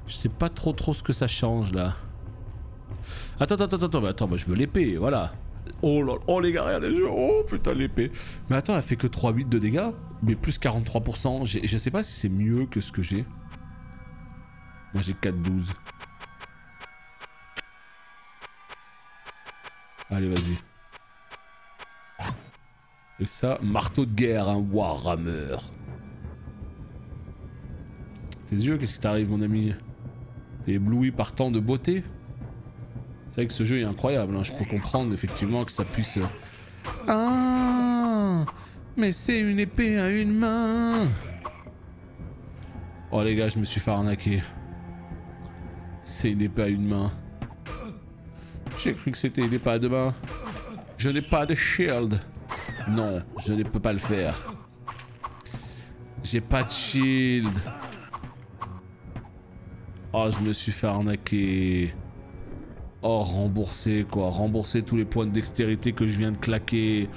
Je sais pas trop ce que ça change là. Attends, bah, je veux l'épée, voilà. Oh là, oh les gars, regardez, oh putain l'épée. Mais attends, elle fait que 3,8 de dégâts, mais plus 43%. Je sais pas si c'est mieux que ce que j'ai. Moi j'ai 4,12. Allez, vas-y. Et ça, marteau de guerre, un Warhammer. Tes yeux, qu'est-ce qui t'arrive mon ami? T'es ébloui par tant de beauté? C'est vrai que ce jeu est incroyable, hein. Je peux comprendre effectivement que ça puisse... Ah, mais c'est une épée à une main. Oh les gars, je me suis fait arnaquer. C'est une épée à une main. J'ai cru que c'était une épée à deux mains. Je n'ai pas de shield. Non, je ne peux pas le faire. J'ai pas de shield. Oh, je me suis fait arnaquer. Oh, rembourser quoi. Rembourser tous les points de dextérité que je viens de claquer.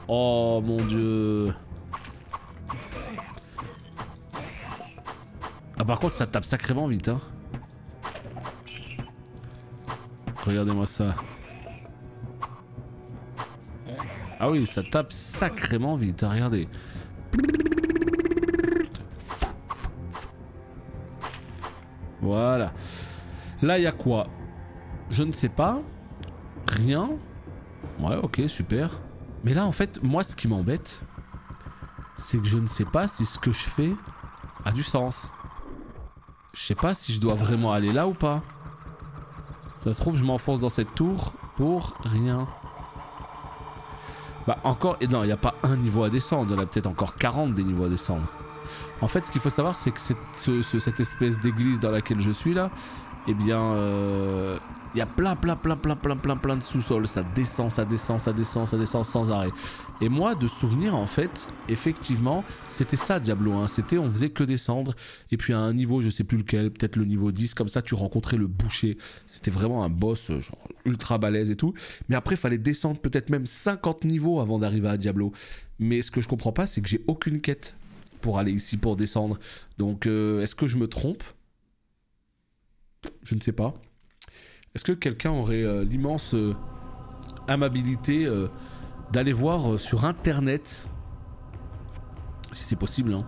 Oh mon dieu. Ah par contre ça tape sacrément vite hein. Regardez-moi ça. Ah oui, ça tape sacrément vite, hein, regardez. Voilà. Là, il y a quoi? Je ne sais pas. Rien. Ouais, ok, super. Mais là, en fait, moi, ce qui m'embête, c'est que je ne sais pas si ce que je fais a du sens. Je sais pas si je dois vraiment aller là ou pas. Ça se trouve, je m'enfonce dans cette tour pour rien. Bah encore, et non, il n'y a pas un niveau à descendre, il y en a peut-être encore 40 des niveaux à descendre. En fait, ce qu'il faut savoir, c'est que cette espèce d'église dans laquelle je suis là, eh bien, il y a plein de sous-sols, ça descend sans arrêt. Et moi, de souvenir, en fait, effectivement, c'était ça Diablo 1, c'était on faisait que descendre, et puis à un niveau, je sais plus lequel, peut-être le niveau 10, comme ça, tu rencontrais le boucher. C'était vraiment un boss, genre, ultra balèze et tout. Mais après, il fallait descendre peut-être même 50 niveaux avant d'arriver à Diablo. Mais ce que je comprends pas, c'est que j'ai aucune quête pour aller ici, pour descendre. Donc, est-ce que je me trompe? Je ne sais pas. Est-ce que quelqu'un aurait l'immense amabilité d'aller voir sur internet, si c'est possible, hein,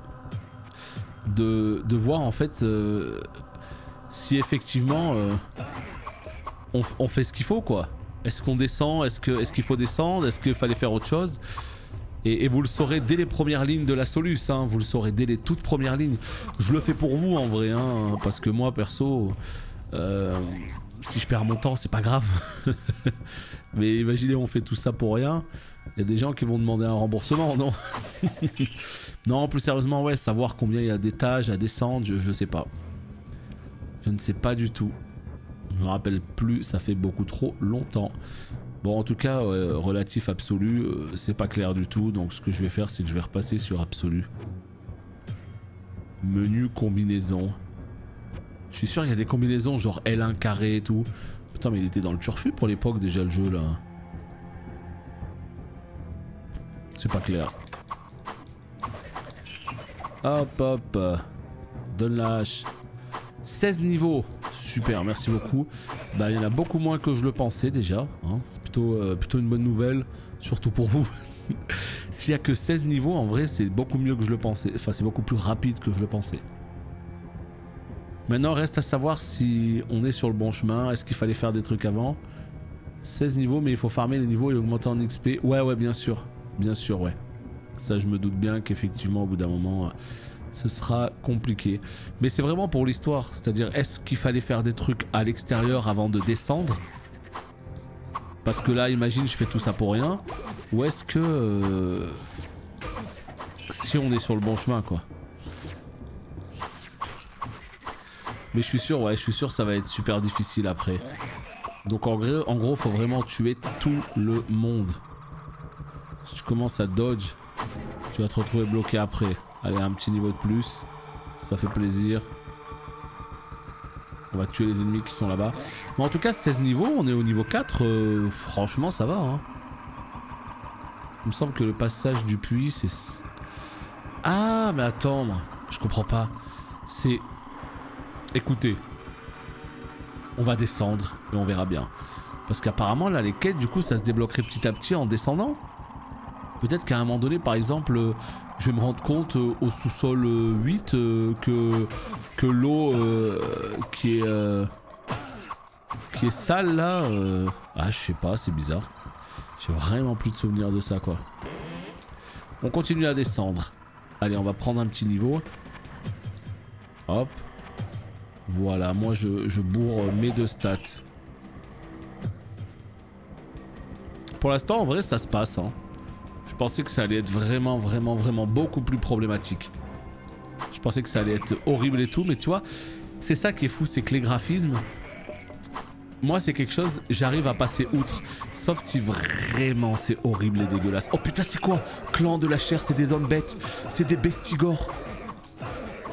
de voir en fait si effectivement on fait ce qu'il faut quoi. Est-ce qu'on descend? Est-ce qu'il faut descendre? Est-ce qu'il fallait faire autre chose? Et vous le saurez dès les premières lignes de la Solus, hein, vous le saurez dès les toutes premières lignes. Je le fais pour vous en vrai, hein, parce que moi perso, si je perds mon temps, c'est pas grave. Mais imaginez, on fait tout ça pour rien. Il y a des gens qui vont demander un remboursement, non? Non, plus sérieusement, ouais, savoir combien il y a d'étages à descendre, je sais pas. Je ne sais pas du tout. Je me rappelle plus, ça fait beaucoup trop longtemps. Bon, en tout cas, relatif absolu, c'est pas clair du tout. Donc ce que je vais faire, c'est que je vais repasser sur absolu. Menu combinaison. Je suis sûr qu'il y a des combinaisons genre L1 carré et tout. Putain, mais il était dans le turfu pour l'époque déjà le jeu là. C'est pas clair. Hop hop. Donne la hache. 16 niveaux. Super, merci beaucoup. Bah, il y en a beaucoup moins que je le pensais déjà. Hein. C'est plutôt une bonne nouvelle. Surtout pour vous. S'il y a que 16 niveaux, en vrai, c'est beaucoup mieux que je le pensais. Enfin, c'est beaucoup plus rapide que je le pensais. Maintenant, reste à savoir si on est sur le bon chemin. Est-ce qu'il fallait faire des trucs avant? 16 niveaux, mais il faut farmer les niveaux et augmenter en XP. Ouais, ouais, bien sûr. Bien sûr, ouais. Ça, je me doute bien qu'effectivement, au bout d'un moment, ce sera compliqué. Mais c'est vraiment pour l'histoire. C'est-à-dire, est-ce qu'il fallait faire des trucs à l'extérieur avant de descendre? Parce que là, imagine, je fais tout ça pour rien. Ou est-ce que... si on est sur le bon chemin, quoi. Mais je suis sûr, ouais, je suis sûr que ça va être super difficile après. Donc en gros, faut vraiment tuer tout le monde. Si tu commences à dodge, tu vas te retrouver bloqué après. Allez, un petit niveau de plus. Ça fait plaisir. On va tuer les ennemis qui sont là-bas. Mais en tout cas, 16 niveaux, on est au niveau 4. Franchement, ça va, hein. Il me semble que le passage du puits, c'est... Ah, mais attends, je comprends pas. C'est... Écoutez. On va descendre et on verra bien. Parce qu'apparemment, là, les quêtes, du coup, ça se débloquerait petit à petit en descendant. Peut-être qu'à un moment donné, par exemple, je vais me rendre compte au sous-sol 8 que l'eau qui est sale, là... Ah, je sais pas, c'est bizarre. J'ai vraiment plus de souvenirs de ça, quoi. On continue à descendre. Allez, on va prendre un petit niveau. Hop. Voilà, moi je bourre mes 2 stats. Pour l'instant, en vrai, ça se passe. Hein. Je pensais que ça allait être vraiment beaucoup plus problématique. Je pensais que ça allait être horrible et tout, mais tu vois, c'est ça qui est fou, c'est que les graphismes... Moi, c'est quelque chose, j'arrive à passer outre. Sauf si vraiment c'est horrible et dégueulasse. Oh putain, c'est quoi? Clan de la chair, c'est des hommes bêtes. C'est des bestigores.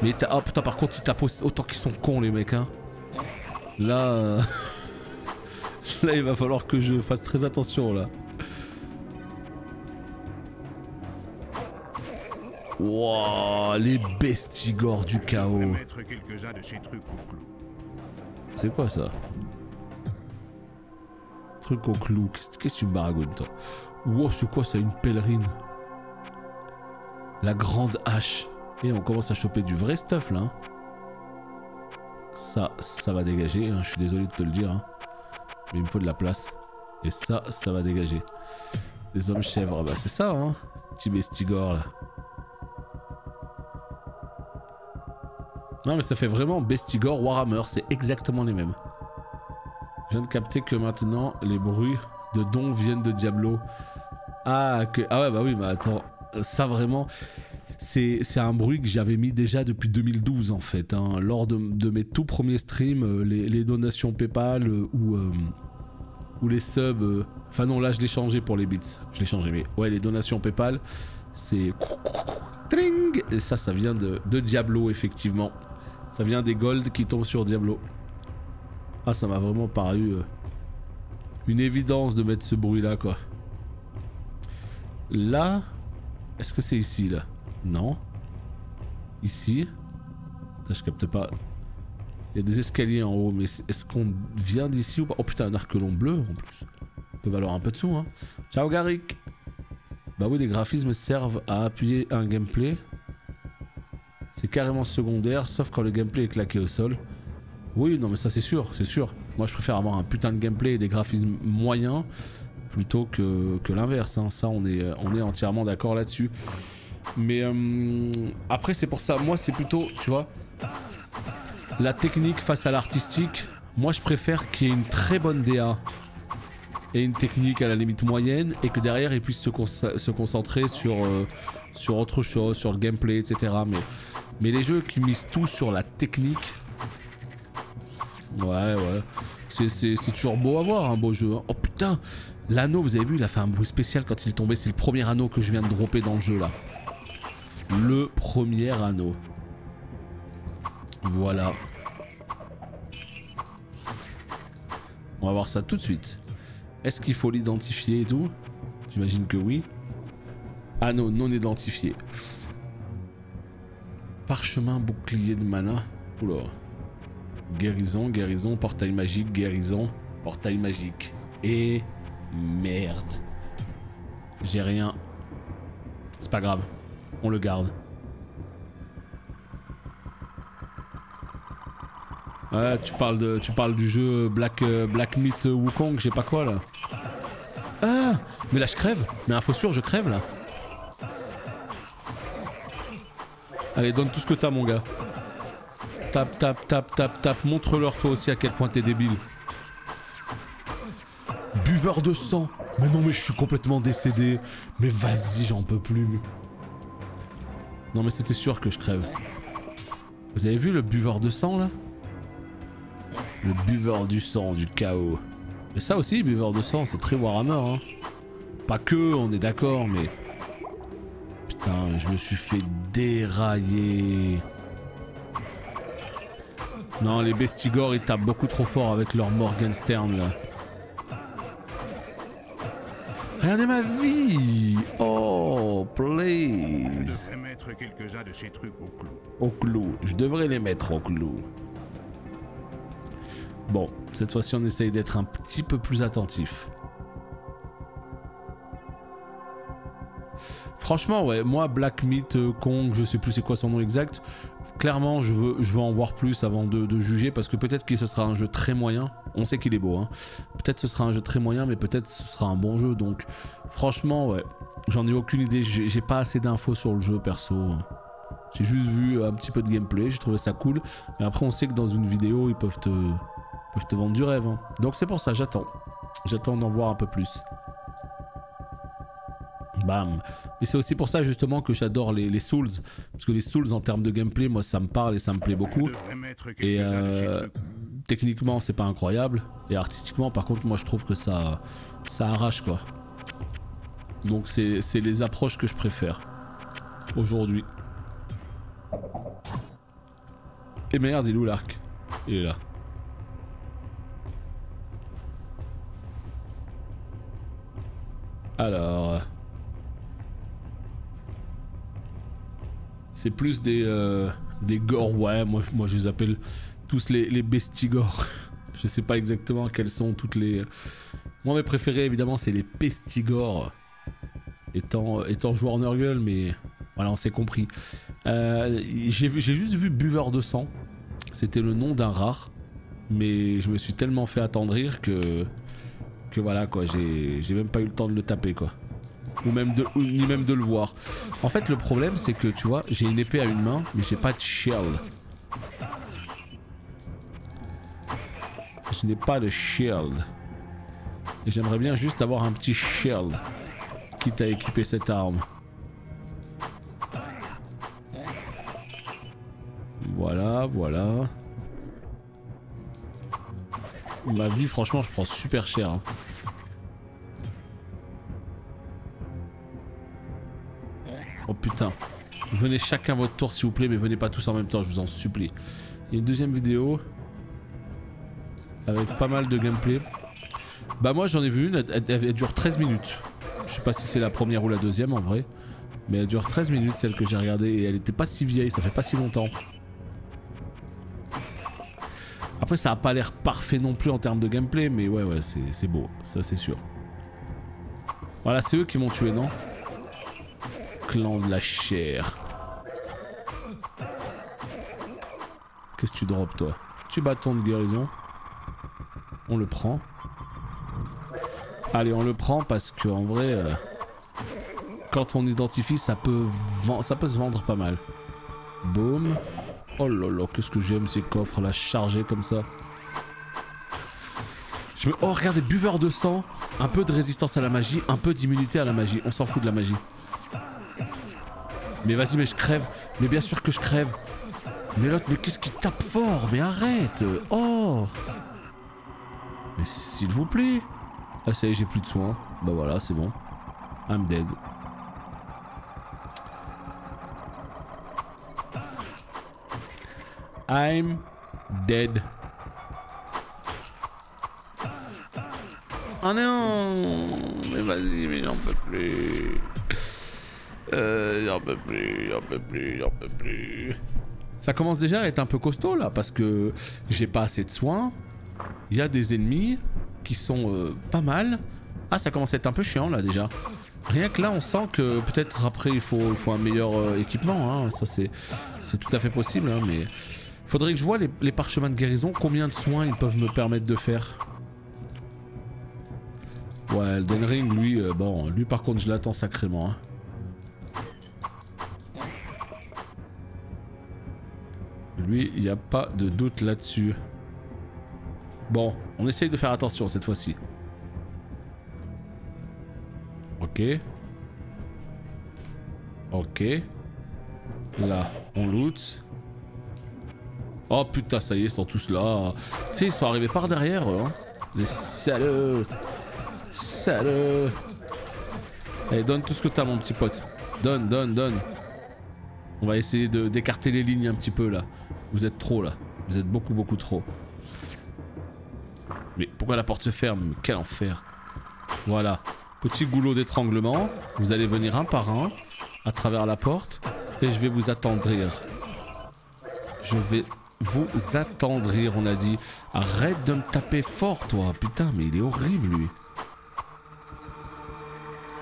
Mais oh putain, par contre, ils tapent autant qu'ils sont cons, les mecs, hein. Là... Là, il va falloir que je fasse très attention, là. Wouah, les bestigores du chaos. C'est quoi ça? Truc au clou. Qu'est-ce que tu me baragouines, toi? Wow, c'est quoi ça? Une pèlerine? La grande hache. Et on commence à choper du vrai stuff là. Ça va dégager. Hein. Je suis désolé de te le dire. Hein. Mais il me faut de la place. Et ça va dégager. Les hommes chèvres. Bah c'est ça, hein. Petit bestigore là. Non mais ça fait vraiment bestigore Warhammer. C'est exactement les mêmes. Je viens de capter que maintenant les bruits de dons viennent de Diablo. Ah ouais bah oui bah attends. Ça vraiment... C'est un bruit que j'avais mis déjà depuis 2012 en fait, hein. Lors de mes tout premiers streams, les donations Paypal ou les subs... Enfin non, là je l'ai changé pour les bits, je l'ai changé, mais ouais, les donations Paypal, c'est... Tring. Et ça vient de Diablo effectivement. Ça vient des golds qui tombent sur Diablo. Ah, ça m'a vraiment paru une évidence de mettre ce bruit là quoi. Là... Est-ce que c'est ici là? Non. Ici. Là, je capte pas. Il y a des escaliers en haut, mais est-ce qu'on vient d'ici ou pas? Oh putain, un arc-long bleu en plus. Ça peut valoir un peu de sous, hein. Ciao Garrick. Bah oui, les graphismes servent à appuyer un gameplay. C'est carrément secondaire, sauf quand le gameplay est claqué au sol. Oui, non mais ça c'est sûr, c'est sûr. Moi je préfère avoir un putain de gameplay et des graphismes moyens plutôt que l'inverse, hein. Ça on est entièrement d'accord là-dessus. Mais après c'est pour ça, moi c'est plutôt, tu vois, la technique face à l'artistique. Moi je préfère qu'il y ait une très bonne DA et une technique à la limite moyenne, et que derrière ils puissent se concentrer sur autre chose, sur le gameplay, etc. Mais les jeux qui misent tout sur la technique, ouais, c'est toujours beau à voir, un beau jeu, hein. Oh putain, l'anneau, vous avez vu, il a fait un bruit spécial quand il est tombé. C'est le premier anneau que je viens de dropper dans le jeu là. Le premier anneau. Voilà. On va voir ça tout de suite. Est-ce qu'il faut l'identifier et tout? J'imagine que oui. Anneau non identifié. Parchemin bouclier de mana. Oula. Guérison, guérison, portail magique, guérison, portail magique. Et merde. J'ai rien. C'est pas grave. On le garde. Ouais, tu parles du jeu Black Myth Wukong, je sais pas quoi là. Ah, mais là je crève. Mais info sûr, je crève là. Allez, donne tout ce que t'as mon gars. Tape, montre-leur toi aussi à quel point t'es débile. Buveur de sang. Mais non mais je suis complètement décédé. Mais vas-y, j'en peux plus. Non mais c'était sûr que je crève. Vous avez vu le buveur de sang là? Le buveur du sang, du chaos. Mais ça aussi, buveur de sang, c'est très Warhammer hein. Pas que, on est d'accord, mais... Putain, je me suis fait dérailler. Non, les Bestigors, ils tapent beaucoup trop fort avec leur Morgenstern, là. Regardez ma vie! Oh, Je please! devrais mettre quelques-uns de ces trucs au clou. Au clou. Je devrais les mettre au clou. Bon, cette fois-ci, on essaye d'être un petit peu plus attentif. Franchement, ouais, moi, Black Myth Kong, je sais plus c'est quoi son nom exact. Clairement, je veux en voir plus avant de juger, parce que peut-être que ce sera un jeu très moyen. On sait qu'il est beau, hein. Peut-être ce sera un jeu très moyen, mais peut-être ce sera un bon jeu. Donc, franchement, ouais, j'en ai aucune idée. J'ai pas assez d'infos sur le jeu, perso. J'ai juste vu un petit peu de gameplay, j'ai trouvé ça cool. Mais après, on sait que dans une vidéo, ils peuvent te vendre du rêve. Hein. Donc, c'est pour ça, j'attends. J'attends d'en voir un peu plus. Bam. Et c'est aussi pour ça justement que j'adore les Souls. Parce que les Souls en termes de gameplay, moi ça me parle et ça me plaît beaucoup. Et techniquement c'est pas incroyable. Et artistiquement par contre moi je trouve que ça arrache quoi. Donc c'est les approches que je préfère. Aujourd'hui. Et merde, il est où l'arc? Il est là. Alors... C'est plus des gores, ouais, moi je les appelle tous les bestigores. Je sais pas exactement quelles sont toutes les... Moi mes préférés évidemment c'est les pestigores. Étant joueur Nurgle, mais voilà on s'est compris. J'ai juste vu buveur de sang. C'était le nom d'un rare. Mais je me suis tellement fait attendrir que voilà quoi, j'ai même pas eu le temps de le taper quoi. Ni même de le voir. En fait le problème c'est que tu vois, j'ai une épée à une main mais j'ai pas de shield. Je n'ai pas de shield. Et j'aimerais bien juste avoir un petit shield. Quitte à équiper cette arme. Voilà. Ma vie franchement je prends super cher hein. Oh putain. Venez chacun votre tour s'il vous plaît, mais venez pas tous en même temps, je vous en supplie. Il y a une deuxième vidéo. Avec pas mal de gameplay. Bah moi j'en ai vu une, elle dure 13 minutes. Je sais pas si c'est la première ou la deuxième en vrai. Mais elle dure 13 minutes celle que j'ai regardée et elle était pas si vieille, ça fait pas si longtemps. Après ça a pas l'air parfait non plus en termes de gameplay, mais ouais c'est beau, ça c'est sûr. Voilà, c'est eux qui m'ont tué, non? Clan de la chair. Qu'est-ce que tu drops toi? Tu bâton de guérison. On le prend. Allez on le prend parce que en vrai quand on identifie ça peut se vendre pas mal. Boum. Oh là là, qu'est-ce que j'aime ces coffres là chargés comme ça. Oh regardez, buveur de sang. Un peu de résistance à la magie, un peu d'immunité à la magie. On s'en fout de la magie. Mais vas-y, mais je crève. Mais bien sûr que je crève. Mais l'autre, mais qu'est-ce qu'il tape fort? Mais arrête. Oh. Mais s'il vous plaît. Ah ça y est, j'ai plus de soins. Bah voilà, c'est bon. I'm dead. I'm dead. Oh non. Mais vas-y, mais j'en peux plus. J'en peux plus. Ça commence déjà à être un peu costaud là parce que j'ai pas assez de soins. Il y a des ennemis qui sont pas mal. Ah ça commence à être un peu chiant là déjà. Rien que là on sent que peut-être après il faut un meilleur équipement hein. Ça c'est tout à fait possible hein, mais Faudrait que je vois les parchemins de guérison, combien de soins ils peuvent me permettre de faire. Ouais, Elden Ring, lui, bon, lui par contre je l'attends sacrément. Hein. Lui, il n'y a pas de doute là-dessus. Bon, on essaye de faire attention cette fois-ci. Ok. Ok. Là, on loot. Oh putain, ça y est, ils sont tous là. Tu sais, ils sont arrivés par derrière, hein. Les salauds. Salauds. Allez, donne tout ce que t'as, mon petit pote. Donne, donne, donne. On va essayer d'écarter les lignes un petit peu, là. Vous êtes trop, là. Vous êtes beaucoup, beaucoup trop. Mais pourquoi la porte se ferme? Quel enfer. Voilà. Petit goulot d'étranglement. Vous allez venir un par un, à travers la porte. Et je vais vous attendrir. Je vais vous attendrir, on a dit. Arrête de me taper fort, toi. Putain, mais il est horrible, lui.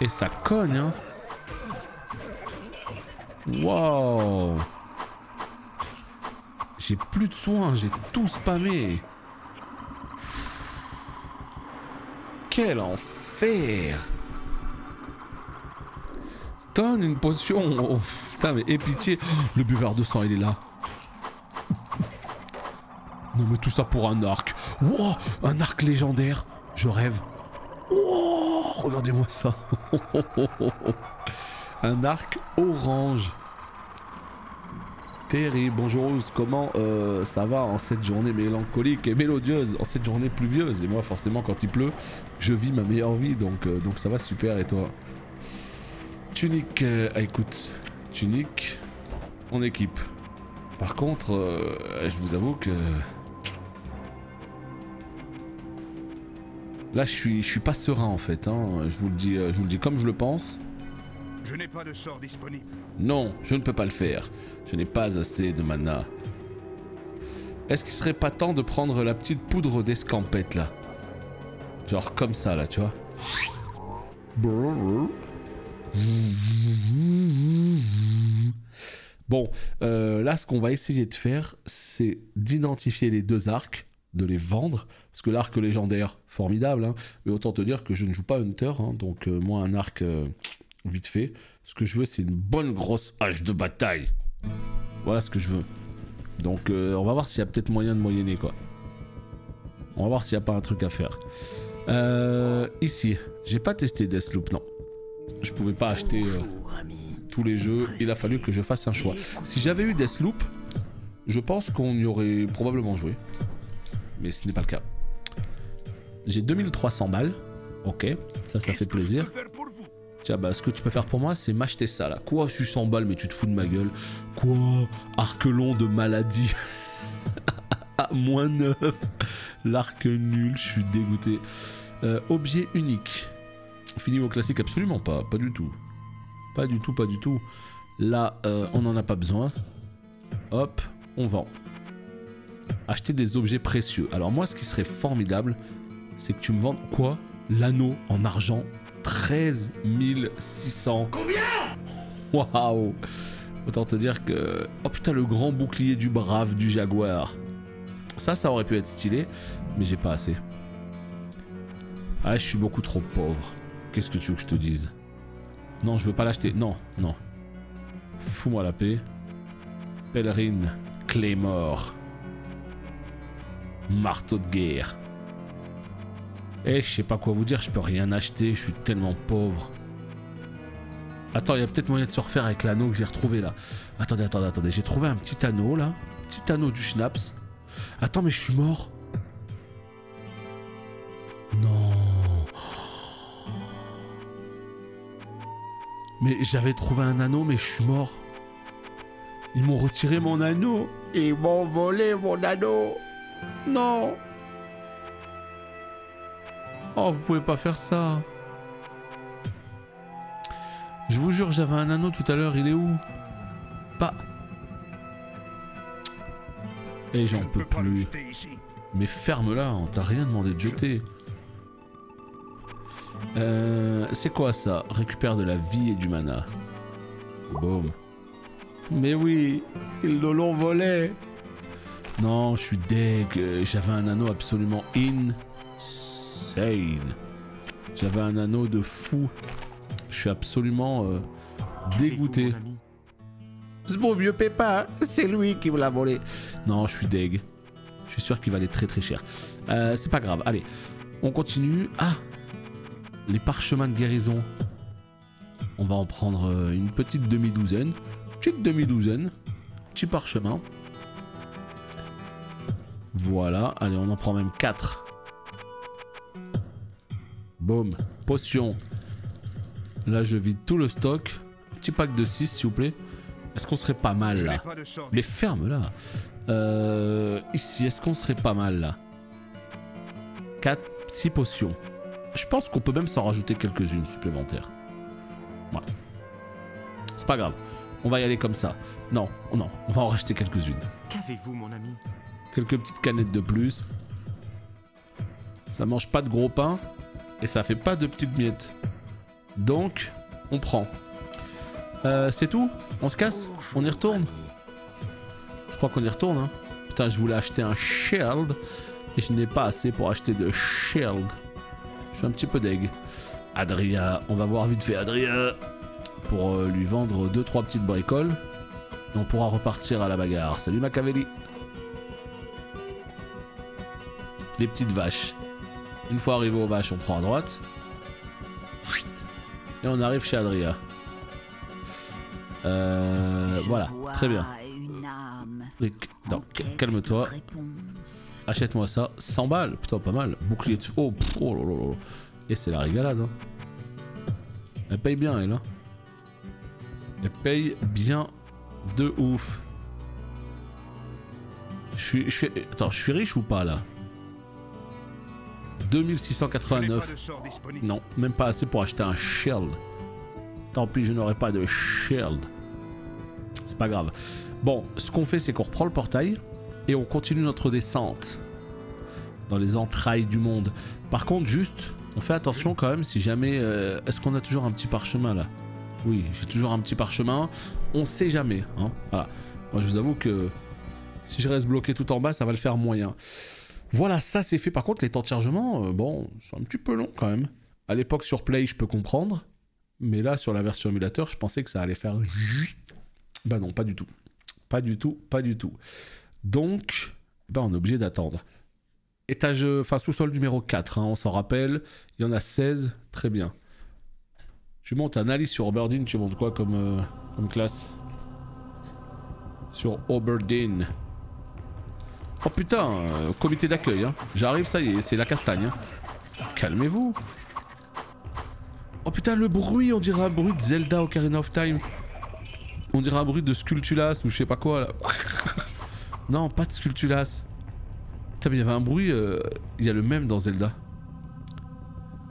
Et ça cogne, hein. Wow. J'ai plus de soins, j'ai tout spammé. Quel enfer. Donne une potion. Oh, putain, mais aie pitié. Oh, le buveur de sang, il est là. Non, mais tout ça pour un arc. Wow, un arc légendaire. Je rêve. Wow, regardez-moi ça. Un arc orange. Terrible. Bonjour, comment ça va en cette journée mélancolique et mélodieuse, en cette journée pluvieuse? Et moi, forcément, quand il pleut, je vis ma meilleure vie, donc ça va super. Et toi? Tunique, écoute, tunique, on équipe. Par contre, je vous avoue que là, je suis pas serein en fait. Hein. Je vous le dis comme je le pense. Je n'ai pas de sort disponible. Non, je ne peux pas le faire. Je n'ai pas assez de mana. Est-ce qu'il serait pas temps de prendre la petite poudre d'escampette là? Genre comme ça là, tu vois. Bon, là ce qu'on va essayer de faire, c'est d'identifier les deux arcs, de les vendre. Parce que l'arc légendaire, formidable, hein, mais autant te dire que je ne joue pas Hunter, hein, donc moi un arc... vite fait, ce que je veux c'est une bonne grosse hache de bataille. Voilà ce que je veux. Donc on va voir s'il y a peut-être moyen de moyenner quoi. On va voir s'il n'y a pas un truc à faire. Ici, j'ai pas testé Deathloop, non. Je pouvais pas acheter tous les jeux, il a fallu que je fasse un choix. Si j'avais eu Deathloop, je pense qu'on y aurait probablement joué. Mais ce n'est pas le cas. J'ai 2300 balles. Ok, ça fait plaisir. Tiens, bah, ce que tu peux faire pour moi, c'est m'acheter ça, là. Quoi, 600 balles, mais tu te fous de ma gueule. Quoi, arc long de maladie. À moins 9. L'arc nul, je suis dégoûté. Objet unique. Fini au classique, absolument pas. Pas du tout. Pas du tout, pas du tout. Là, on n'en a pas besoin. Hop, on vend. Acheter des objets précieux. Alors moi, ce qui serait formidable, c'est que tu me vendes quoi? L'anneau en argent. 13 600. Combien? Waouh. Autant te dire que... Oh putain, le grand bouclier du brave du jaguar. Ça aurait pu être stylé, mais j'ai pas assez. Ah, je suis beaucoup trop pauvre. Qu'est-ce que tu veux que je te dise? Non, je veux pas l'acheter. Non, non. Fous-moi la paix. Pèlerine, Claymore. Marteau de guerre. Eh, je sais pas quoi vous dire, je peux rien acheter, je suis tellement pauvre. Attends, il y a peut-être moyen de se refaire avec l'anneau que j'ai retrouvé là. Attendez, j'ai trouvé un petit anneau là. Petit anneau du Schnaps. Attends, mais je suis mort. Non. Mais j'avais trouvé un anneau, mais je suis mort. Ils m'ont retiré mon anneau. Ils m'ont volé mon anneau. Non. Oh, vous pouvez pas faire ça. Je vous jure, j'avais un anneau tout à l'heure, il est où? Pas. Et j'en peux plus. Mais ferme-la, on t'a rien demandé de jeter. C'est quoi ça? Récupère de la vie et du mana. Boum. Mais oui, ils nous l'ont volé. Non, je suis deg. J'avais un anneau absolument insane. J'avais un anneau de fou. Je suis absolument dégoûté. Mon ami. Ce bon vieux Pépin, c'est lui qui me l'a volé. Non, je suis deg. Je suis sûr qu'il valait très très cher. C'est pas grave. Allez, on continue. Ah, les parchemins de guérison. On va en prendre une petite demi-douzaine. Petite demi-douzaine. Petit parchemin. Voilà. Allez, on en prend même 4. Boum. Potion. Là, je vide tout le stock. Petit pack de 6, s'il vous plaît. Est-ce qu'on serait pas mal, là? Mais ferme-la. Ici, est-ce qu'on serait pas mal, là? 6 potions. Je pense qu'on peut même s'en rajouter quelques-unes supplémentaires. Voilà. C'est pas grave. On va y aller comme ça. Non, non, on va en racheter quelques-unes. Qu'avez-vous, mon ami? Quelques petites canettes de plus. Ça mange pas de gros pain. Et ça fait pas de petites miettes. Donc, on prend. C'est tout? On se casse? On y retourne? Je crois qu'on y retourne, hein. Putain, je voulais acheter un shield. Et je n'ai pas assez pour acheter de shield. Je suis un petit peu deg. Adria, on va voir vite fait Adria. Pour lui vendre 2-3 petites bricoles. Et on pourra repartir à la bagarre. Salut Machiavelli. Les petites vaches. Une fois arrivé aux vaches, on prend à droite. Et on arrive chez Adria. Voilà, très bien. Non, calme-toi. Achète-moi ça. 100 balles. Putain, pas mal. Bouclier de... Oh, oh là là là. Et c'est la régalade. Hein. Elle paye bien, elle. Hein. Elle paye bien de ouf. Attends, je suis riche ou pas, là? 2689. Non, même pas assez pour acheter un shield. Tant pis, je n'aurai pas de shield. C'est pas grave. Bon, ce qu'on fait, c'est qu'on reprend le portail et on continue notre descente dans les entrailles du monde. Par contre, juste, on fait attention quand même si jamais... Est-ce qu'on a toujours un petit parchemin là? Oui, j'ai toujours un petit parchemin. On sait jamais. Hein, voilà. Moi, je vous avoue que si je reste bloqué tout en bas, ça va le faire moyen. Voilà, ça c'est fait. Par contre, les temps de chargement, bon, c'est un petit peu long quand même. À l'époque sur Play, je peux comprendre. Mais là, sur la version émulateur, je pensais que ça allait faire... Bah non, pas du tout. Pas du tout, pas du tout. Donc, bah on est obligé d'attendre. Étage, enfin sous-sol numéro 4, hein, on s'en rappelle. Il y en a 16, très bien. Tu montes un Alice sur Oberdeen, tu montes quoi comme classe? Sur Oberdeen. Oh putain, comité d'accueil, hein. J'arrive, ça y est, c'est la castagne. Hein. Calmez-vous. Oh putain, le bruit, on dirait un bruit de Zelda Ocarina of Time. On dirait un bruit de Skulltulas ou je sais pas quoi là. Non, pas de Skulltulas. Putain, mais il y avait un bruit, il y a le même dans Zelda.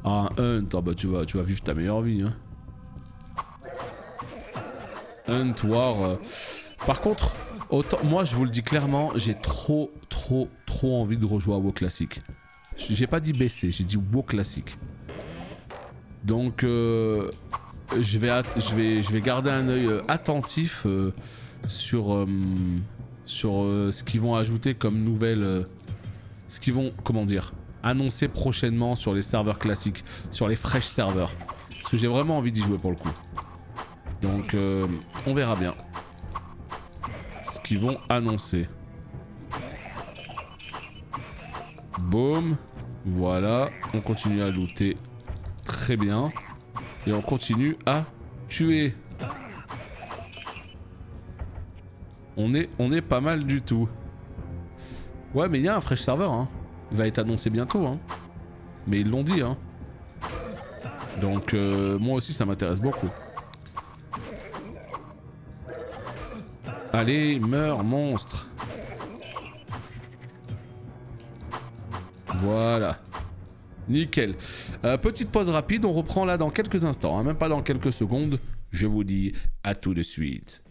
Ah, un Hunt, oh, bah tu vas vivre ta meilleure vie. Hein. Hunt, War. Par contre, autant, moi je vous le dis clairement, j'ai trop envie de rejouer à WoW classique. J'ai pas dit baisser, j'ai dit WoW classique. Donc je vais garder un œil attentif sur ce qu'ils vont ajouter comme nouvelle, ce qu'ils vont, comment dire, annoncer prochainement sur les serveurs classiques, sur les fresh serveurs. Parce que j'ai vraiment envie d'y jouer pour le coup. Donc on verra bien ce qu'ils vont annoncer. Boum, voilà, on continue à looter très bien. Et on continue à tuer. On est pas mal du tout. Ouais, mais il y a un fresh serveur, hein. Il va être annoncé bientôt, hein. Mais ils l'ont dit, hein. Donc, moi aussi, ça m'intéresse beaucoup. Allez, meurs, monstre. Voilà. Nickel. Petite pause rapide, on reprend là dans quelques instants, hein, même pas dans quelques secondes. Je vous dis à tout de suite.